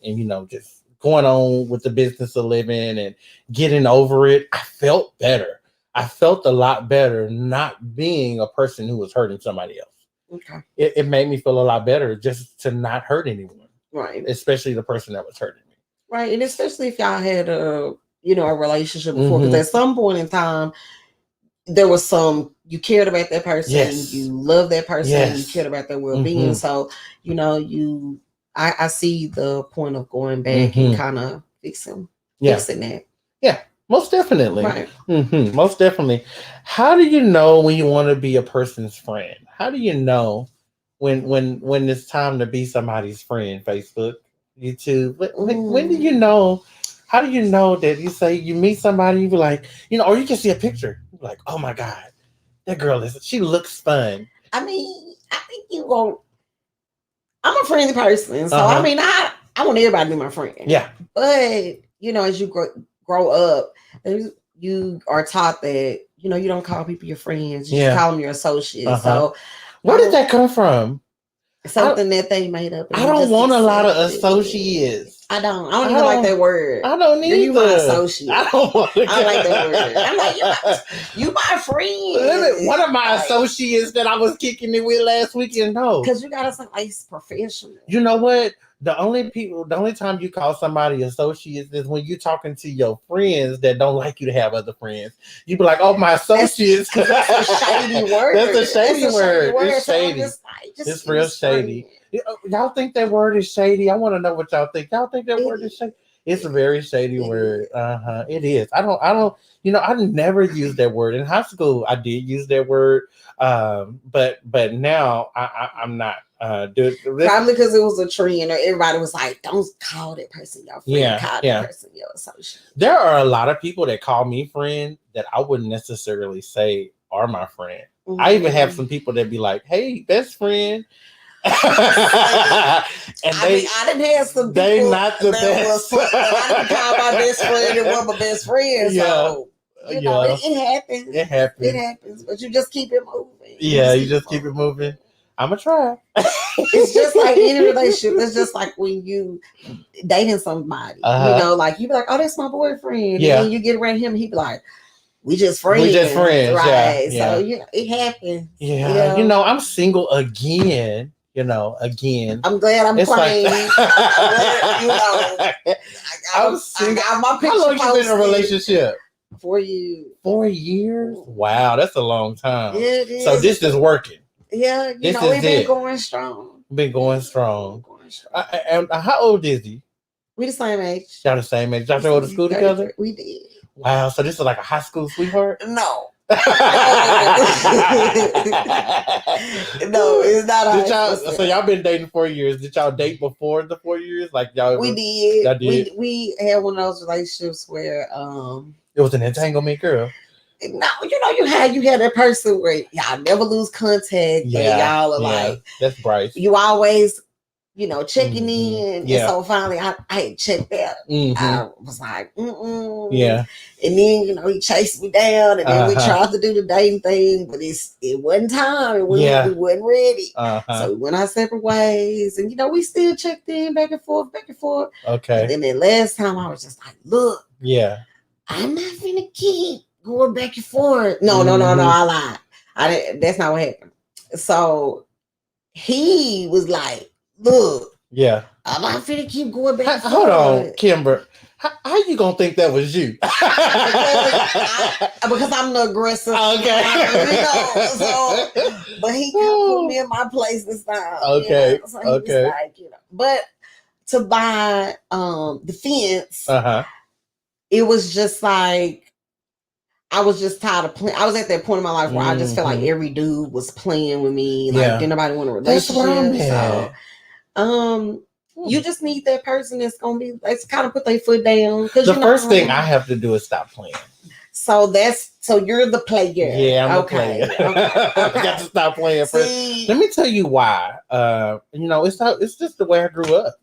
Speaker 1: just going on with the business of living and getting over it, I felt better. I felt a lot better not being a person who was hurting somebody else.
Speaker 2: Okay.
Speaker 1: It made me feel a lot better just to not hurt anyone.
Speaker 2: Right.
Speaker 1: Especially the person that was hurting me.
Speaker 2: Right. And especially if y'all had a relationship before, because at some point in time, there was you cared about that person,
Speaker 1: yes.
Speaker 2: You loved that person,
Speaker 1: yes.
Speaker 2: You cared about their well-being. So, I see the point of going back and kind of fixing that.
Speaker 1: Yeah, most definitely.
Speaker 2: Right.
Speaker 1: Most definitely. How do you know when you want to be a person's friend? How do you know when it's time to be somebody's friend? Facebook, YouTube. When do you know? How do you know that you say you meet somebody, you be like, or you can see a picture, like, oh my God, that girl she looks fun.
Speaker 2: I mean, I think you won't. I'm a friendly person, so I mean, I want everybody to be my friend.
Speaker 1: Yeah.
Speaker 2: But as you grow up, you are taught that you don't call people your friends. You just call them your associates. So
Speaker 1: where did that come from?
Speaker 2: Something that they made up.
Speaker 1: I don't want a lot of associates.
Speaker 2: I don't even like that word.
Speaker 1: I don't need
Speaker 2: you my associate.
Speaker 1: I don't want to.
Speaker 2: I like that word. I'm like, you my friend.
Speaker 1: One of my associates that I was kicking it with last weekend, no.
Speaker 2: Because you gotta sound like professional.
Speaker 1: You know what? The only time you call somebody associates is when you're talking to your friends that don't like you to have other friends. You be like, oh, my associates.
Speaker 2: That's a shady word.
Speaker 1: That's a shady word. It's shady.
Speaker 2: So
Speaker 1: it's real shady. Y'all think that word is shady? I want to know what y'all think. Y'all think that word is shady? It's a very shady word. It is. I don't. I never used that word in high school. I did use that word, but now I'm not.
Speaker 2: Probably because it was a trend, or everybody was like, "Don't call that person your friend. Call that person your associate."
Speaker 1: There are a lot of people that call me friend that I wouldn't necessarily say are my friend. Mm-hmm. I even have some people that be like, "Hey, best friend." And
Speaker 2: I didn't have some people
Speaker 1: they not the best.
Speaker 2: I didn't call my best friend and one of my best friends. So it happens.
Speaker 1: It happens.
Speaker 2: It happens. But you just keep it moving.
Speaker 1: You just keep it moving. I'ma try.
Speaker 2: It's just like any relationship. It's just like when you dating somebody. Like you be like, "Oh, that's my boyfriend." Yeah. And then you get around him, he be like, We just friends. Right. Yeah. So it happens.
Speaker 1: Yeah. I'm single again. Again.
Speaker 2: I'm glad I'm playing.
Speaker 1: Like, I'm single. How long you been in a relationship?
Speaker 2: 4 years.
Speaker 1: 4 years? Wow, that's a long time.
Speaker 2: Yeah, it is.
Speaker 1: So this is working.
Speaker 2: Yeah, we've been going strong.
Speaker 1: Been going strong. And how old is he?
Speaker 2: We the same age.
Speaker 1: Y'all the same age. Y'all go to school together?
Speaker 2: We did.
Speaker 1: Wow, so this is like a high school sweetheart?
Speaker 2: No. No, it's not.
Speaker 1: So y'all been dating 4 years. Did y'all date before the 4 years? Like y'all?
Speaker 2: We did.
Speaker 1: Y'all did.
Speaker 2: We had one of those relationships where
Speaker 1: it was an entanglement, girl.
Speaker 2: No, you had that person where y'all never lose contact. Yeah, and y'all are like,
Speaker 1: that's Bryce.
Speaker 2: You always, checking in. Yeah. And so finally, I had checked out. Mm-hmm. I was like,
Speaker 1: yeah.
Speaker 2: And then he chased me down, and then we tried to do the dating thing, but it wasn't time. And we wasn't ready. So we went our separate ways, and we still checked in back and forth.
Speaker 1: Okay.
Speaker 2: And then the last time, I was just like, look, I'm not finna keep going back and forth. No, I lied. That's not what happened. So he was like, look, I'm not finna keep going back and forth.
Speaker 1: Hold on, Kimber. How you gonna think that was you?
Speaker 2: Because I'm the aggressive.
Speaker 1: Okay.
Speaker 2: But he put me in my place this time.
Speaker 1: Okay.
Speaker 2: So he was like, But to buy the fence, it was just like, I was just tired of playing. I was at that point in my life where I just felt like every dude was playing with me. Like, didn't nobody want a relationship.
Speaker 1: That's what I'm
Speaker 2: at. You just need that person that's going to be, let's kind of put their foot down.
Speaker 1: The first thing I have to do is stop playing.
Speaker 2: So you're the player.
Speaker 1: Yeah, I'm the player. I got to stop playing first. Let me tell you why. It's just the way I grew up.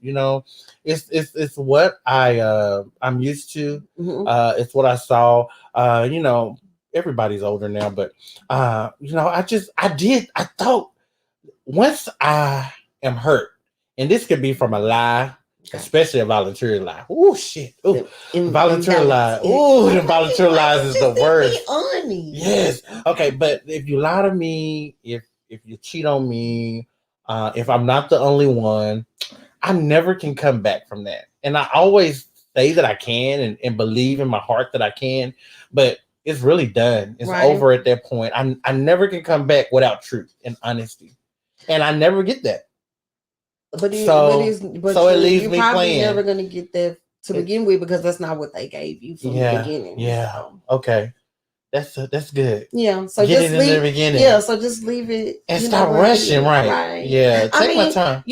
Speaker 1: It's what I'm used to. Mm-hmm. It's what I saw. Everybody's older now, but I thought once I am hurt, and this could be from a lie, especially a voluntary lie. Oh shit! Oh, voluntary lie. Oh, the voluntary lies is the worst. Yes. Okay, but if you lie to me, if you cheat on me, if I'm not the only one, I never can come back from that. And I always say that I can and believe in my heart that I can, but it's really done. It's over at that point. I never can come back without truth and honesty, and I never get that.
Speaker 2: But it leaves me playing. You're probably never going to get that to begin with because that's not what they gave you from the beginning.
Speaker 1: Yeah. So. Okay. That's good.
Speaker 2: Yeah. So
Speaker 1: get
Speaker 2: just
Speaker 1: it in the beginning.
Speaker 2: Yeah. So just leave it
Speaker 1: and stop rushing. Right. Yeah. Take my time.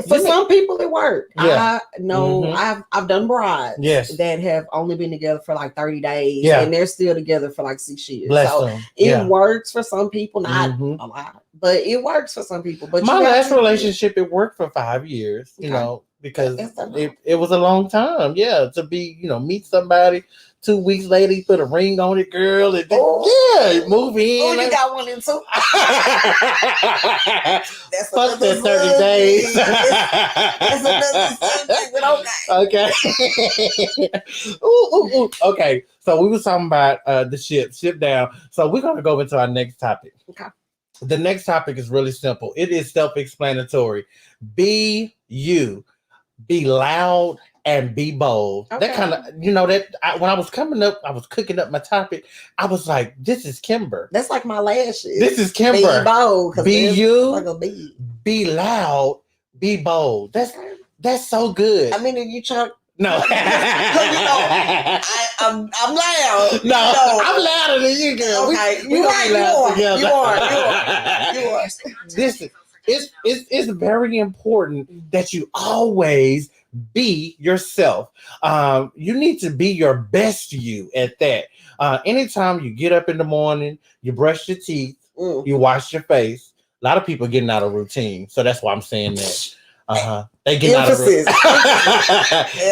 Speaker 2: For some people it worked.
Speaker 1: Yeah.
Speaker 2: I know I've done brides that have only been together for like 30 days and they're still together for like 6 years.
Speaker 1: Bless
Speaker 2: so
Speaker 1: them.
Speaker 2: It works for some people, not a lot, but it works for some people. But
Speaker 1: my last relationship, it worked for 5 years, because it was a long time. Yeah. To be, meet somebody. 2 weeks later, you put a ring on it, girl. And move in.
Speaker 2: Oh, you got one in too. That's
Speaker 1: fuck that 30 days.
Speaker 2: That's another subject, but
Speaker 1: okay. Ooh. Okay. So we were talking about the ship down. So we're gonna go into our next topic.
Speaker 2: Okay.
Speaker 1: The next topic is really simple. It is self-explanatory. Be you. Be loud. And be bold. Okay. That kind of, when I was coming up, I was cooking up my topic. I was like, this is Kimber.
Speaker 2: That's like my lashes.
Speaker 1: This is Kimber.
Speaker 2: Be bold.
Speaker 1: Be you.
Speaker 2: Like a bee.
Speaker 1: Be loud. Be bold. That's so good.
Speaker 2: I mean, if you try,
Speaker 1: No.
Speaker 2: I'm loud.
Speaker 1: No, I'm louder than you, girl.
Speaker 2: Okay,
Speaker 1: we gonna be loud together.
Speaker 2: You are.
Speaker 1: Listen, it's very important that you always be yourself. You need to be your best you at that. Anytime you get up in the morning, you brush your teeth, you wash your face. A lot of people getting out of routine, so that's why I'm saying that. They getting out of routine.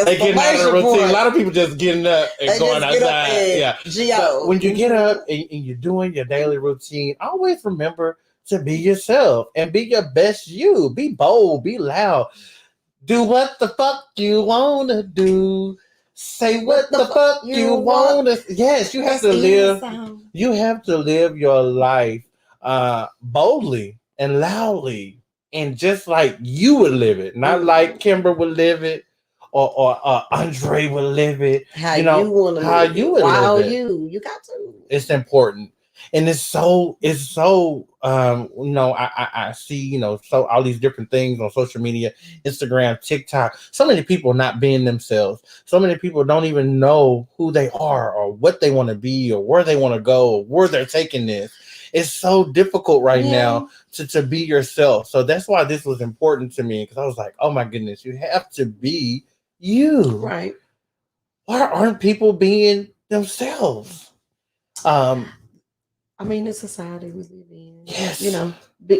Speaker 1: They getting out of the routine. A lot of people just getting up and going outside. Yeah. So when you get up and you're doing your daily routine, always remember to be yourself and be your best you. Be bold. Be loud. Do what the fuck you wanna do. Say what the fuck you wanna. Yes, you have to live. You have to live your life boldly and loudly, and just like you would live it, not like Kimber would live it, or Andre would live it.
Speaker 2: How you want to live
Speaker 1: you
Speaker 2: it.
Speaker 1: Would live it.
Speaker 2: You got to.
Speaker 1: It's important, and it's so. I see so all these different things on social media, Instagram, TikTok. So many people not being themselves. So many people don't even know who they are or what they want to be or where they want to go or where they're taking this. It's so difficult right now to be yourself. So that's why this was important to me, because I was like, oh my goodness, you have to be you.
Speaker 2: Right.
Speaker 1: Why aren't people being themselves?
Speaker 2: I mean, the society we live in.
Speaker 1: Yes.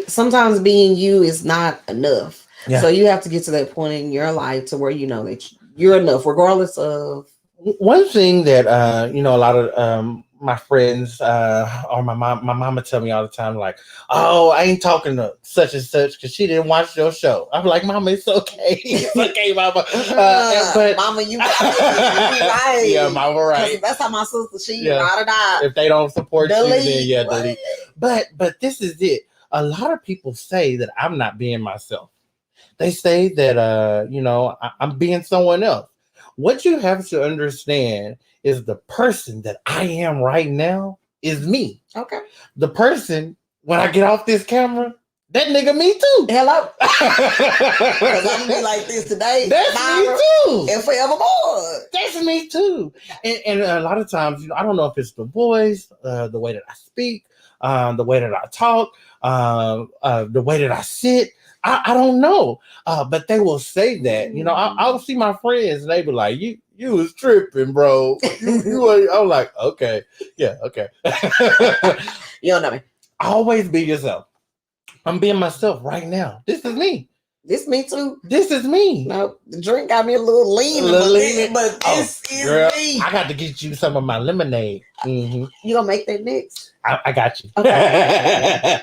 Speaker 2: Sometimes being you is not enough.
Speaker 1: Yeah.
Speaker 2: So you have to get to that point in your life to where you know that you're enough, regardless of.
Speaker 1: One thing that a lot of my friends or my mama tell me all the time, like, oh, I ain't talking to such and such because she didn't watch your show. I'm like, Mama, it's okay. It's okay, Mama. But
Speaker 2: Mama, you right.
Speaker 1: Yeah, Mama, right.
Speaker 2: That's how my sister, she ride or die.
Speaker 1: If they don't support
Speaker 2: delete.
Speaker 1: You, then delete. But this is it. A lot of people say that I'm not being myself. They say that I'm being someone else. What you have to understand is the person that I am right now is me.
Speaker 2: Okay.
Speaker 1: The person, when I get off this camera, that nigga me too.
Speaker 2: Hello. Because I'm gonna be like this today.
Speaker 1: That's me too.
Speaker 2: And forevermore.
Speaker 1: That's me too. And a lot of times, I don't know if it's the voice, the way that I speak, the way that I talk, the way that I sit. I don't know, but they will say that. I'll see my friends and they be like, "You was tripping, bro." I'm like, okay, yeah, okay.
Speaker 2: You don't know me.
Speaker 1: Always be yourself. I'm being myself right now. This is me.
Speaker 2: This me too.
Speaker 1: This is me.
Speaker 2: No, the drink got me a little lean, but this is
Speaker 1: girl,
Speaker 2: me.
Speaker 1: I got to get you some of my lemonade. Mm-hmm.
Speaker 2: You gonna make that next?
Speaker 1: I got you.
Speaker 2: Okay.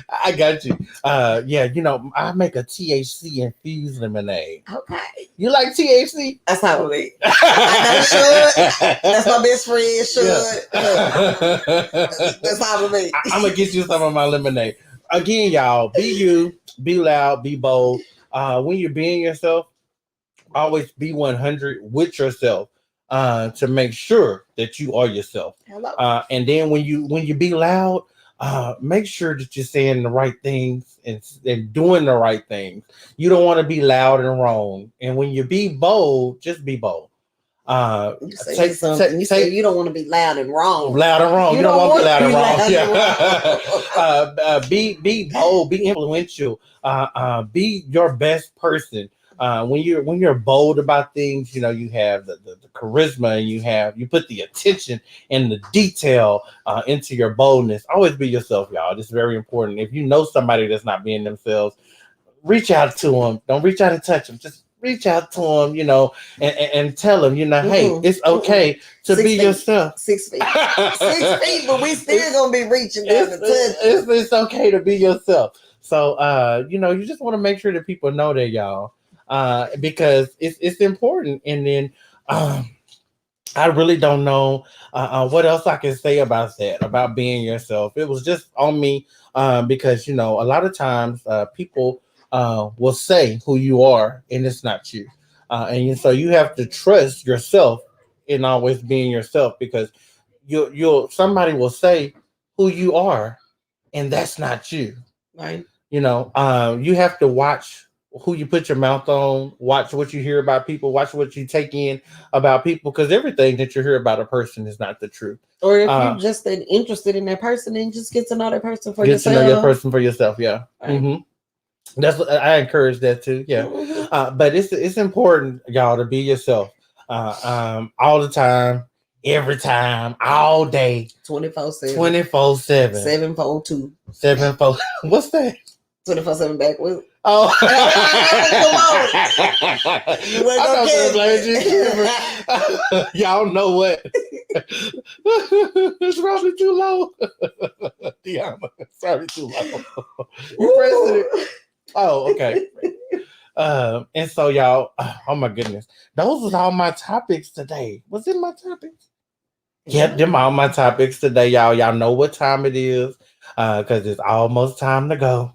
Speaker 1: I got you. I make a THC infused lemonade.
Speaker 2: Okay.
Speaker 1: You like THC?
Speaker 2: That's how it is. I know Should. That's my best friend, Should. That's how it is.
Speaker 1: I'm gonna get you some of my lemonade. Again, y'all, be you, be loud, be bold. When you're being yourself, always be 100 with yourself. To make sure that you are yourself.
Speaker 2: Hello.
Speaker 1: And then when you be loud, make sure that you're saying the right things and doing the right things. You don't want to be loud and wrong. And when you be bold, just be bold.
Speaker 2: You say something. You say you don't want to be loud and wrong.
Speaker 1: Loud and wrong. You don't want to be loud and wrong. Yeah. Be bold. Be influential. Be your best person. When you're bold about things, you have the charisma, and you put the attention and the detail into your boldness. Always be yourself, y'all. This is very important. If you know somebody that's not being themselves, reach out to them. Don't reach out and touch them. Just reach out to them, and tell them, hey, it's okay to be yourself.
Speaker 2: 6 feet. 6 feet, but we still gonna be reaching down to touch.
Speaker 1: It's okay to be yourself. So you just want to make sure that people know that, y'all. Because it's important. And then I really don't know what else I can say about that, about being yourself. It was just on me because a lot of times people will say who you are and it's not you, and so you have to trust yourself in always being yourself, because somebody will say who you are and that's not you.
Speaker 2: Right.
Speaker 1: You have to watch who you put your mouth on. Watch what you hear about people. Watch what you take in about people, because everything that you hear about a person is not the truth.
Speaker 2: Or if you're just interested in that person, then just get to know that person for yourself.
Speaker 1: Get to know your person for yourself. Yeah. Right. Mm-hmm. That's what I encourage that too. Yeah. Mm-hmm. But it's important, y'all, to be yourself. All the time, every time, all day,
Speaker 2: 24/7,
Speaker 1: 24/7,
Speaker 2: 742,
Speaker 1: 74. What's that?
Speaker 2: 24/7 backwards.
Speaker 1: Oh, y'all know what? It's probably too low. Deanna, it's probably too low. You pressing it? Oh, okay. And so y'all, oh my goodness, those was all my topics today. Was it my topics? Yep, them all my topics today, y'all. Y'all know what time it is, because it's almost time to go.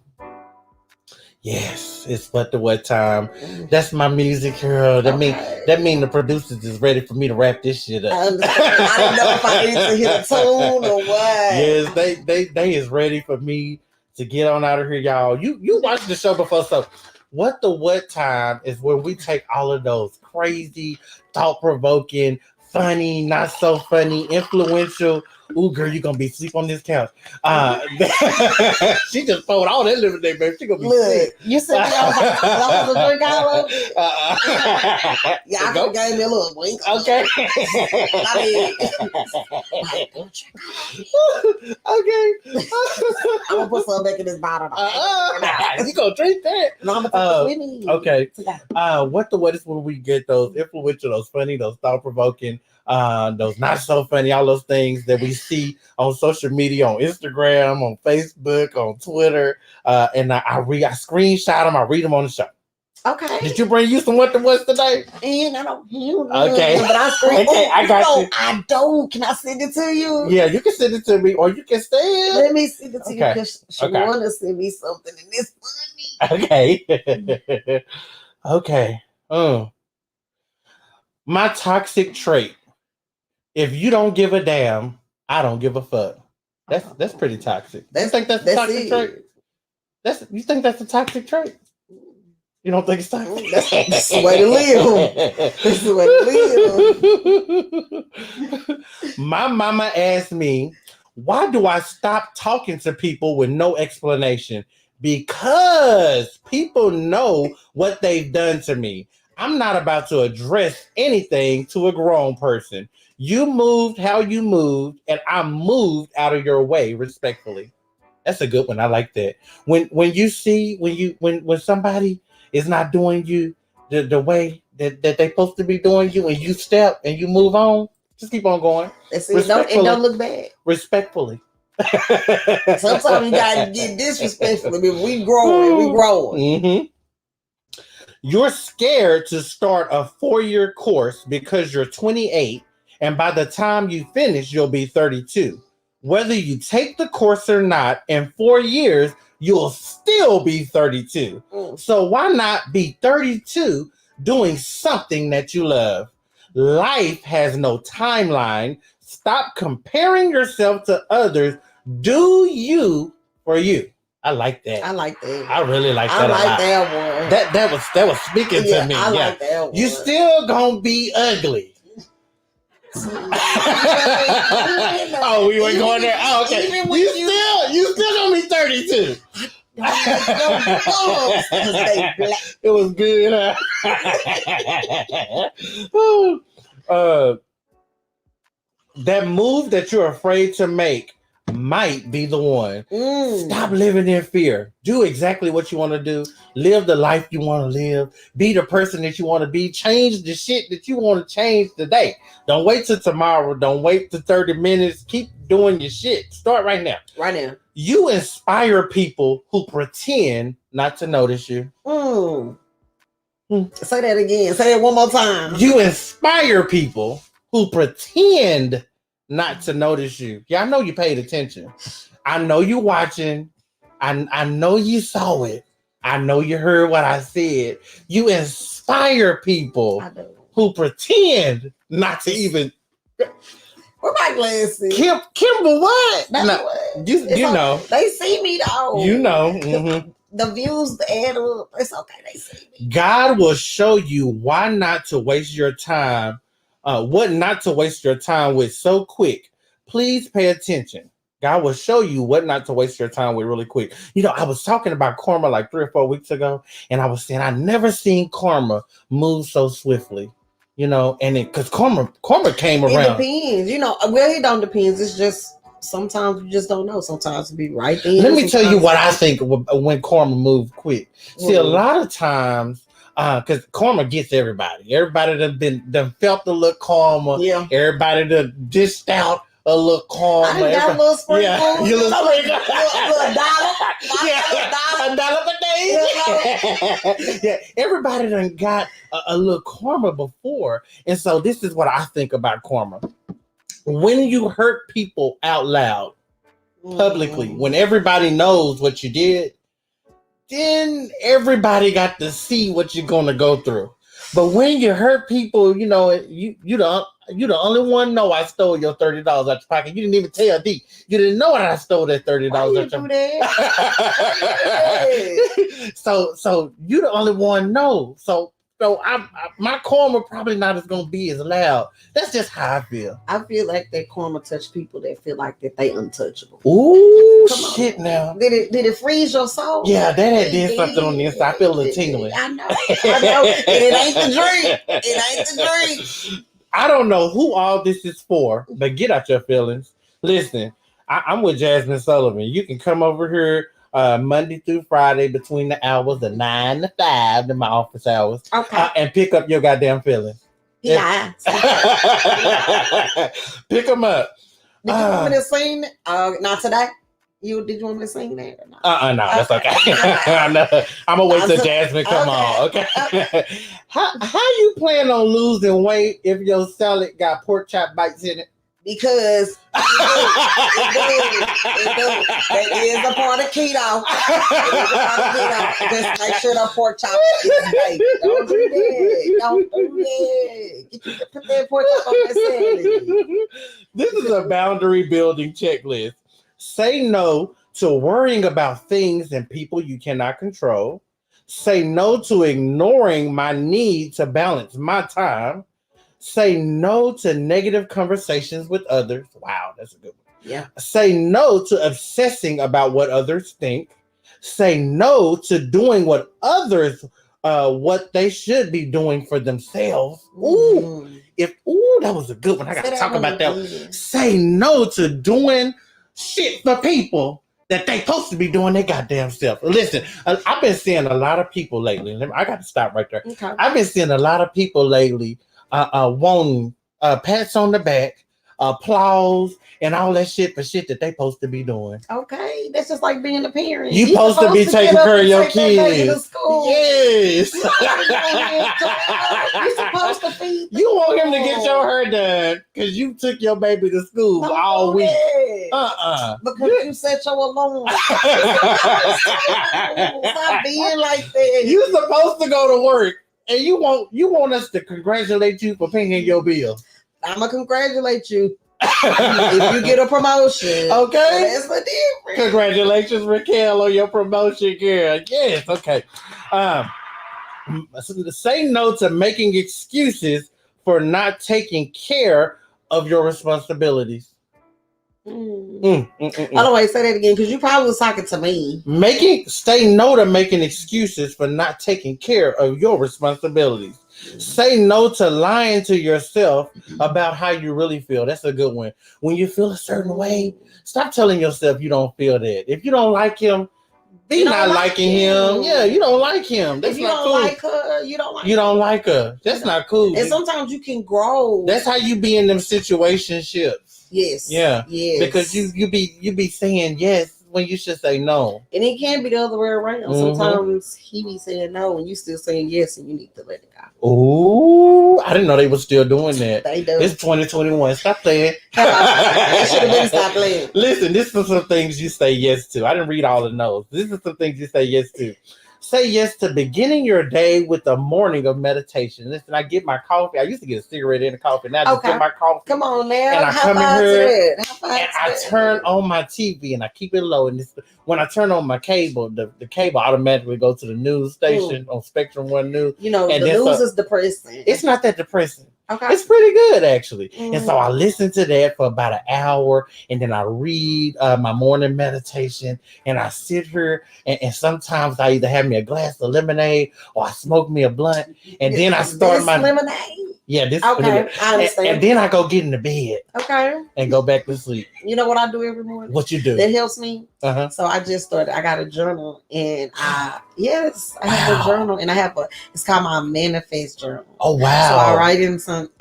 Speaker 1: Yes, it's what time. That's my music, girl. That mean the producers is ready for me to wrap this shit up. I don't know if I need to hit a tune or what. Yes, they is ready for me to get on out of here, y'all. You watched the show before, so what time is when we take all of those crazy, thought-provoking, funny, not so funny, influential. Ooh, girl, you gonna be asleep on this couch. She just told all that living day, baby. She gonna be sick.
Speaker 2: You said I was a drink hollow. Yeah, I just gave me a little wink. Okay. Okay. I'm gonna put some back in this bottle.
Speaker 1: You gonna drink that?
Speaker 2: No, I'm gonna take it with me.
Speaker 1: Okay. What is when we get those influential, those funny, those thought-provoking, those not so funny, all those things that we see on social media, on Instagram, on Facebook, on Twitter, and I screenshot them, I read them on the show. Okay. Did you bring you some what the was today?
Speaker 2: And I don't hear them.
Speaker 1: Okay.
Speaker 2: But I got you. I don't. Can I send it to you?
Speaker 1: Yeah, you can send it to me, or you can send it.
Speaker 2: Let me send it to you, because she want to send me something, and it's funny.
Speaker 1: Okay. Okay. My toxic trait. If you don't give a damn, I don't give a fuck. That's pretty toxic. You think that's a toxic trait? You think that's a toxic trait? You don't think it's toxic?
Speaker 2: That's the way to live. That's the way to live.
Speaker 1: My mama asked me, why do I stop talking to people with no explanation? Because people know what they've done to me. I'm not about to address anything to a grown person. You moved how you moved, and I moved out of your way respectfully. That's a good one. I like that. When you see when somebody is not doing you the way that they're supposed to be doing you, and you step and you move on, just keep on going.
Speaker 2: Don't look bad.
Speaker 1: Respectfully.
Speaker 2: Sometimes you gotta get disrespectful. We growing.
Speaker 1: Mm-hmm. You're scared to start a 4-year course because you're 28, and by the time you finish, you'll be 32. Whether you take the course or not, in 4 years, you'll still be 32. So why not be 32 doing something that you love? Life has no timeline. Stop comparing yourself to others. Do you for you. I like that.
Speaker 2: I like that.
Speaker 1: I really like that.
Speaker 2: I like that one.
Speaker 1: That was speaking to me.
Speaker 2: I like that one.
Speaker 1: You still gonna be ugly. Oh, we were going there. Oh, okay. You still gonna be 32. It was good. That move that you're afraid to make might be the one. Stop living in fear. Do exactly what you want to do. Live the life you want to live. Be the person that you want to be. Change the shit that you want to change today. Don't wait till tomorrow. Don't wait till 30 minutes. Keep doing your shit. Start right now.
Speaker 2: Right now.
Speaker 1: You inspire people who pretend not to notice you.
Speaker 2: Say that again. Say it one more time.
Speaker 1: You inspire people who pretend not to notice you. Yeah, I know you paid attention. I know you watching. I know you saw it. I know you heard what I said. You inspire people who pretend not to even.
Speaker 2: Where my glasses?
Speaker 1: Kimber, what? No, you know.
Speaker 2: They see me though.
Speaker 1: You know. Mm-hmm.
Speaker 2: the views add up. It's okay. They see me.
Speaker 1: God will show you why not to waste your time, what not to waste your time with so quick. Please pay attention. God will show you what not to waste your time with really quick. You know, I was talking about karma like 3 or 4 weeks ago, and I was saying I never seen karma move so swiftly. You know, and because karma came around.
Speaker 2: It depends. You know, well, it don't depend. It's just sometimes you just don't know. Sometimes it be right there.
Speaker 1: Let me tell you what I think when karma moved quick. See, a lot of times, because karma gets everybody. Everybody done felt the little karma.
Speaker 2: Yeah.
Speaker 1: Everybody done dished out a little karma.
Speaker 2: I got a little sprinkle.
Speaker 1: Yeah, you little sprinkle.
Speaker 2: Little dollar.
Speaker 1: Yeah, $1 per day. Yeah, everybody done got a little karma before. And so this is what I think about karma. When you hurt people out loud, publicly, when everybody knows what you did, then everybody got to see what you're gonna go through. But when you hurt people, you know, you the only one know I stole your $30 out your pocket. You didn't even tell D. You didn't know that I stole that $30 out your pocket. So you the only one know. So my karma probably not as gonna be as loud. That's just how I feel.
Speaker 2: I feel like that karma touch people that feel like that they untouchable.
Speaker 1: Ooh, shit! Now
Speaker 2: did it freeze your soul?
Speaker 1: Yeah, that did something on the inside. I feel a little tingling.
Speaker 2: I know. And it ain't the drink. It ain't the drink.
Speaker 1: I don't know who all this is for, but get out your feelings. Listen, I'm with Jasmine Sullivan. You can come over here Monday through Friday between the hours of 9 to 5 in my office hours, and pick up your goddamn feelings.
Speaker 2: Yeah.
Speaker 1: Pick them up.
Speaker 2: Did you want me to sing? Not today. Did you want me to sing that or not?
Speaker 1: No, that's okay. I'm gonna wait till Jasmine come on. Okay. How you plan on losing weight if your salad got pork chop bites in it?
Speaker 2: Because it do. That is a part of keto. Just make sure the pork chop is baked. Don't do that. Put that pork chop on that salad.
Speaker 1: This is a boundary building checklist. Say no to worrying about things and people you cannot control. Say no to ignoring my need to balance my time. Say no to negative conversations with others. Wow, that's a good one.
Speaker 2: Yeah.
Speaker 1: Say no to obsessing about what others think. Say no to doing what others, what they should be doing for themselves. Ooh, that was a good one. I got to talk about that one. Say no to doing shit for people that they supposed to be doing their goddamn self. Listen, I've been seeing a lot of people lately. I got to stop right there.
Speaker 2: Okay.
Speaker 1: I've been seeing a lot of people lately wanting pats on the back, applause, and all that shit for shit that they supposed to be doing.
Speaker 2: Okay, that's just like being a parent.
Speaker 1: You supposed to be taking care of your kids. Yes.
Speaker 2: You supposed to feed.
Speaker 1: You want him to get your hair done because you took your baby to school all week.
Speaker 2: Because you set your alarm. Stop being like that.
Speaker 1: You supposed to go to work. And you want us to congratulate you for paying your bill.
Speaker 2: I'm gonna congratulate you if you get a promotion.
Speaker 1: Okay,
Speaker 2: that's the difference.
Speaker 1: Congratulations, Raquel, on your promotion, girl. Yes, okay. Say no to making excuses for not taking care of your responsibilities.
Speaker 2: I don't want to say that again because you probably was talking to me.
Speaker 1: Say no to making excuses for not taking care of your responsibilities. Say no to lying to yourself about how you really feel. That's a good one. When you feel a certain way, stop telling yourself you don't feel that. If you don't like him, be not liking him. Yeah, you don't like him. That's not cool.
Speaker 2: Like her, you don't like.
Speaker 1: You don't like her. That's not cool.
Speaker 2: And sometimes you can grow.
Speaker 1: That's how you be in them situationships.
Speaker 2: Yes.
Speaker 1: Yeah.
Speaker 2: Yes.
Speaker 1: Because you be saying yes when you should say no.
Speaker 2: And it can be the other way around. Mm-hmm. Sometimes he be saying no and you still saying yes and you need to let it go.
Speaker 1: Ooh, I didn't know they were still doing that.
Speaker 2: They do.
Speaker 1: It's 2021. Stop playing.
Speaker 2: They should have been stop playing.
Speaker 1: Listen, this is some things you say yes to. I didn't read all the no's. This is some things you say yes to. Say yes to beginning your day with a morning of meditation. Listen, I get my coffee. I used to get a cigarette and a coffee. Now I just get my coffee.
Speaker 2: Come on now.
Speaker 1: And I
Speaker 2: How
Speaker 1: come in
Speaker 2: far to
Speaker 1: here
Speaker 2: that? How far
Speaker 1: and
Speaker 2: to
Speaker 1: I
Speaker 2: that?
Speaker 1: turn on my TV and I keep it low. And when I turn on my cable, the cable automatically goes to the news station on Spectrum One News.
Speaker 2: You know,
Speaker 1: and
Speaker 2: the news is depressing.
Speaker 1: It's not that depressing.
Speaker 2: Okay.
Speaker 1: It's pretty good, actually. And so I listen to that for about an hour, and then I read my morning meditation, and I sit here, and sometimes I either have me a glass of lemonade or I smoke me a blunt, and then I start my
Speaker 2: lemonade.
Speaker 1: Yeah, this
Speaker 2: okay. I understand.
Speaker 1: And then I go get in the bed.
Speaker 2: Okay.
Speaker 1: And go back to sleep.
Speaker 2: You know what I do every morning?
Speaker 1: What you do?
Speaker 2: That helps me.
Speaker 1: Uh-huh.
Speaker 2: So I just started. I got a journal, and I have a journal, and it's called my manifest journal.
Speaker 1: Oh wow!
Speaker 2: So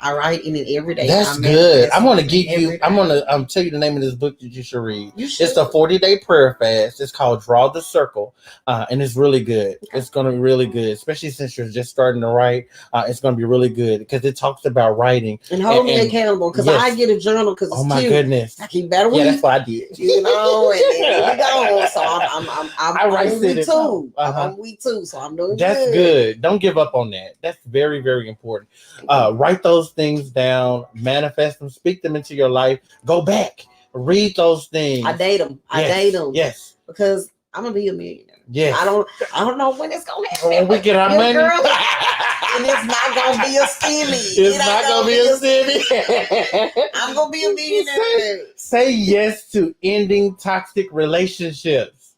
Speaker 2: I write in it every day.
Speaker 1: That's good. I'm gonna give you. I'm gonna tell you the name of this book that you should read. It's a 40-day prayer fast. It's called Draw the Circle, and it's really good. Okay. It's gonna be really good, especially since you're just starting to write. It's gonna be really good because it talks about writing
Speaker 2: and hold me accountable because I get a journal because
Speaker 1: oh my goodness,
Speaker 2: I keep better.
Speaker 1: Yeah, that's what I did.
Speaker 2: You know, and here we go. So I'm
Speaker 1: write
Speaker 2: on week 2. I'm on week 2, so I'm doing
Speaker 1: That's good. Don't give up on that. That's very, very important. Write those things down, manifest them, speak them into your life. Go back, read those things.
Speaker 2: I date them.
Speaker 1: Yes,
Speaker 2: because I'm gonna be a millionaire.
Speaker 1: Yes.
Speaker 2: I don't know when it's gonna happen.
Speaker 1: When we get our money,
Speaker 2: and it's not gonna be a stimmy.
Speaker 1: It's not gonna be a stimmy.
Speaker 2: I'm gonna be a millionaire.
Speaker 1: Say yes to ending toxic relationships.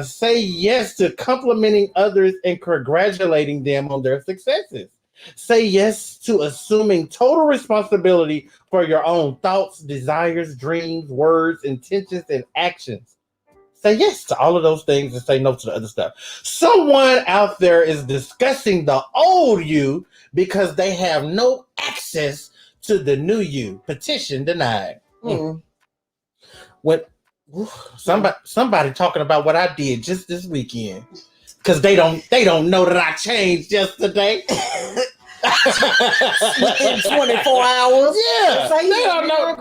Speaker 1: Say yes to complimenting others and congratulating them on their successes. Say yes to assuming total responsibility for your own thoughts, desires, dreams, words, intentions, and actions. Say yes to all of those things and say no to the other stuff. Someone out there is discussing the old you because they have no access to the new you. Petition denied. When somebody talking about what I did just this weekend because they don't know that I changed yesterday.
Speaker 2: In 24 hours.
Speaker 1: Yeah. They don't know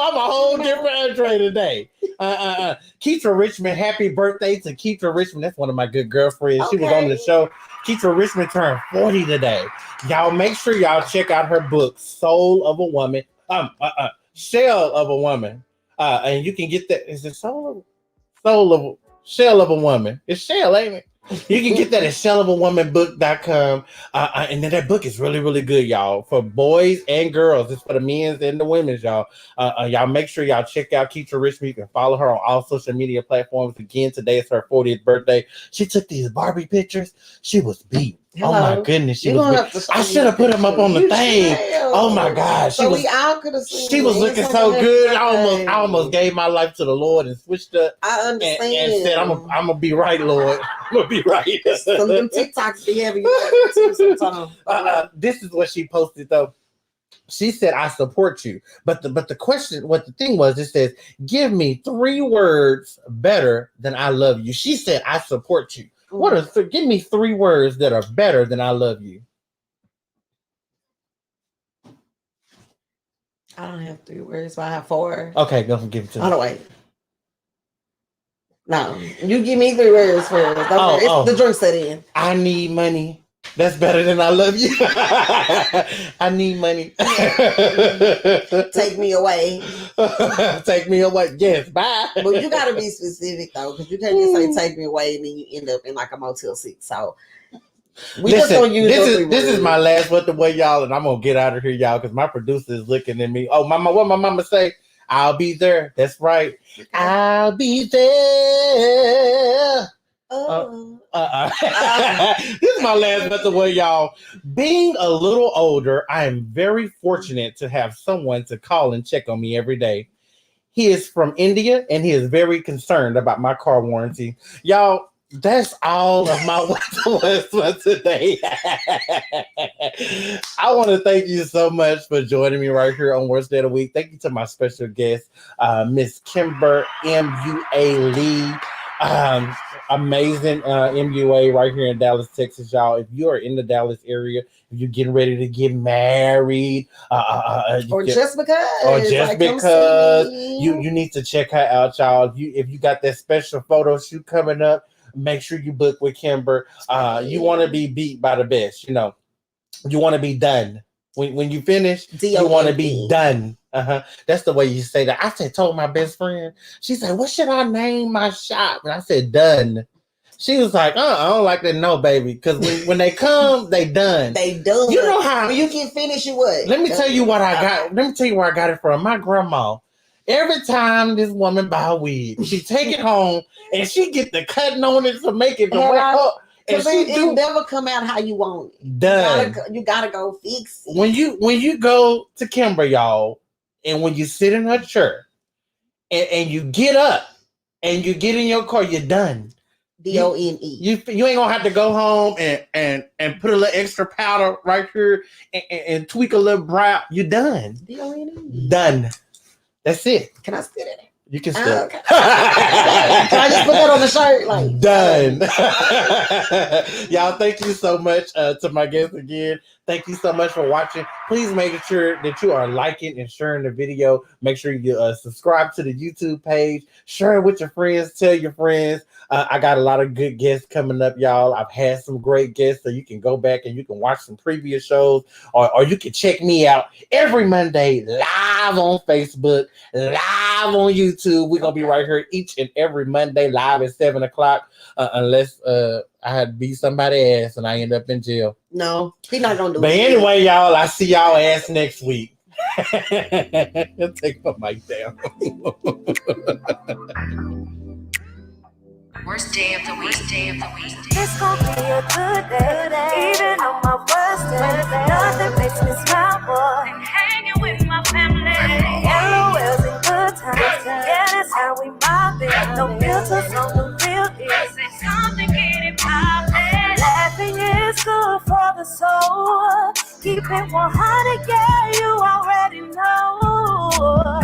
Speaker 1: I'm a whole different Andre today. Keitra Richmond, happy birthday to Keitra Richmond. That's one of my good girlfriends. Okay. She was on the show. Keitra Richmond turned 40 today. Y'all make sure y'all check out her book, Soul of a Woman. Shell of a Woman. And you can get that. Is it Shell of a Woman? It's Shell, ain't it? You can get that at shellofawomanbook.com. And then that book is really, really good, y'all. For boys and girls. It's for the men's and the women's, y'all. Y'all make sure y'all check out Keitra Richmond. You can follow her on all social media platforms. Again, today is her 40th birthday. She took these Barbie pictures. She was beat. Hello. Oh my goodness, she was. I should have put them up on the thing. Oh my gosh,
Speaker 2: we all could have seen.
Speaker 1: She was looking so good. I almost gave my life to the Lord and switched up.
Speaker 2: I understand.
Speaker 1: And said, "I'm gonna be right, Lord. I'm gonna be right."
Speaker 2: Some of them TikToks be heavy.
Speaker 1: This is what she posted though. She said, "I support you," but the question, what the thing was, it says, "Give me 3 words better than I love you." She said, "I support you." Give me 3 words that are better than I love you.
Speaker 2: I don't have 3 words, but I have 4.
Speaker 1: Okay, go give it to me.
Speaker 2: Oh, no, wait. No, you give me 3 words first. It's the drink set in.
Speaker 1: I need money. That's better than I love you. I need money.
Speaker 2: Take me away.
Speaker 1: Take me away. Yes, bye.
Speaker 2: But you gotta be specific though, because you can't just say take me away and then you end up in like a Motel 6. So
Speaker 1: just gonna use this is my last what the way, y'all, and I'm gonna get out of here, y'all, because my producer is looking at me. Oh, mama, what my mama say? I'll be there. That's right. Okay. I'll be there. This is my last but the way, y'all. Being a little older, I am very fortunate to have someone to call and check on me every day. He is from India and he is very concerned about my car warranty. Y'all, that's all of my what's for today. I want to thank you so much for joining me right here on Worst Day of the Week. Thank you to my special guest, Miss Kimberly Lee. Amazing MUA right here in Dallas, Texas, y'all. If you are in the Dallas area, if you're getting ready to get married,
Speaker 2: or just because
Speaker 1: you need to check her out, y'all. If you got that special photo shoot coming up, make sure you book with Kimber. You want to be beat by the best. You know, you want to be done. When you finish, you want to be done. That's the way you say that. I told my best friend. She said, "What should I name my shop?" And I said, "Done." She was like, I don't like that, no, baby. Because when they come, they done.
Speaker 2: They done.
Speaker 1: You know how
Speaker 2: when you can finish it. What?
Speaker 1: Let me tell you what I got. Let me tell you where I got it from. My grandma. Every time this woman buy a wig, she take it home and she get the cutting on it to make it the way up. And
Speaker 2: it never come out how you want it.
Speaker 1: Done.
Speaker 2: You gotta go fix it.
Speaker 1: When you go to Kimber, y'all, and when you sit in her chair and you get up and you get in your car, you're done.
Speaker 2: DONE.
Speaker 1: You ain't gonna have to go home and put a little extra powder right here and tweak a little brow. You're done.
Speaker 2: DONE.
Speaker 1: Done. That's it.
Speaker 2: Can I spit it?
Speaker 1: You can spit.
Speaker 2: Okay. Can I just put that on the shirt? Like
Speaker 1: done. Y'all, thank you so much to my guests again. Thank you so much for watching. Please make sure that you are liking and sharing the video. Make sure you subscribe to the YouTube page. Share it with your friends. Tell your friends. I got a lot of good guests coming up, y'all. I've had some great guests, so you can go back and you can watch some previous shows, or you can check me out every Monday live on Facebook, live on YouTube. We're going to be right here each and every Monday live at 7 o'clock, unless I had to beat somebody's ass and I end up in jail.
Speaker 2: No, he's not going to do
Speaker 1: but
Speaker 2: it.
Speaker 1: But anyway, y'all, I see y'all ass next week. Take my mic down.
Speaker 3: Worst day of the week. It's gonna be a good day, even on my worst day. Nothing makes me smile more than hanging with my family. LOLs and good times, yeah, that's how we mob it. No filters on the real deal. Say something, get it poppin'. Laughing is good for the soul. Keep it 100, yeah, you already know.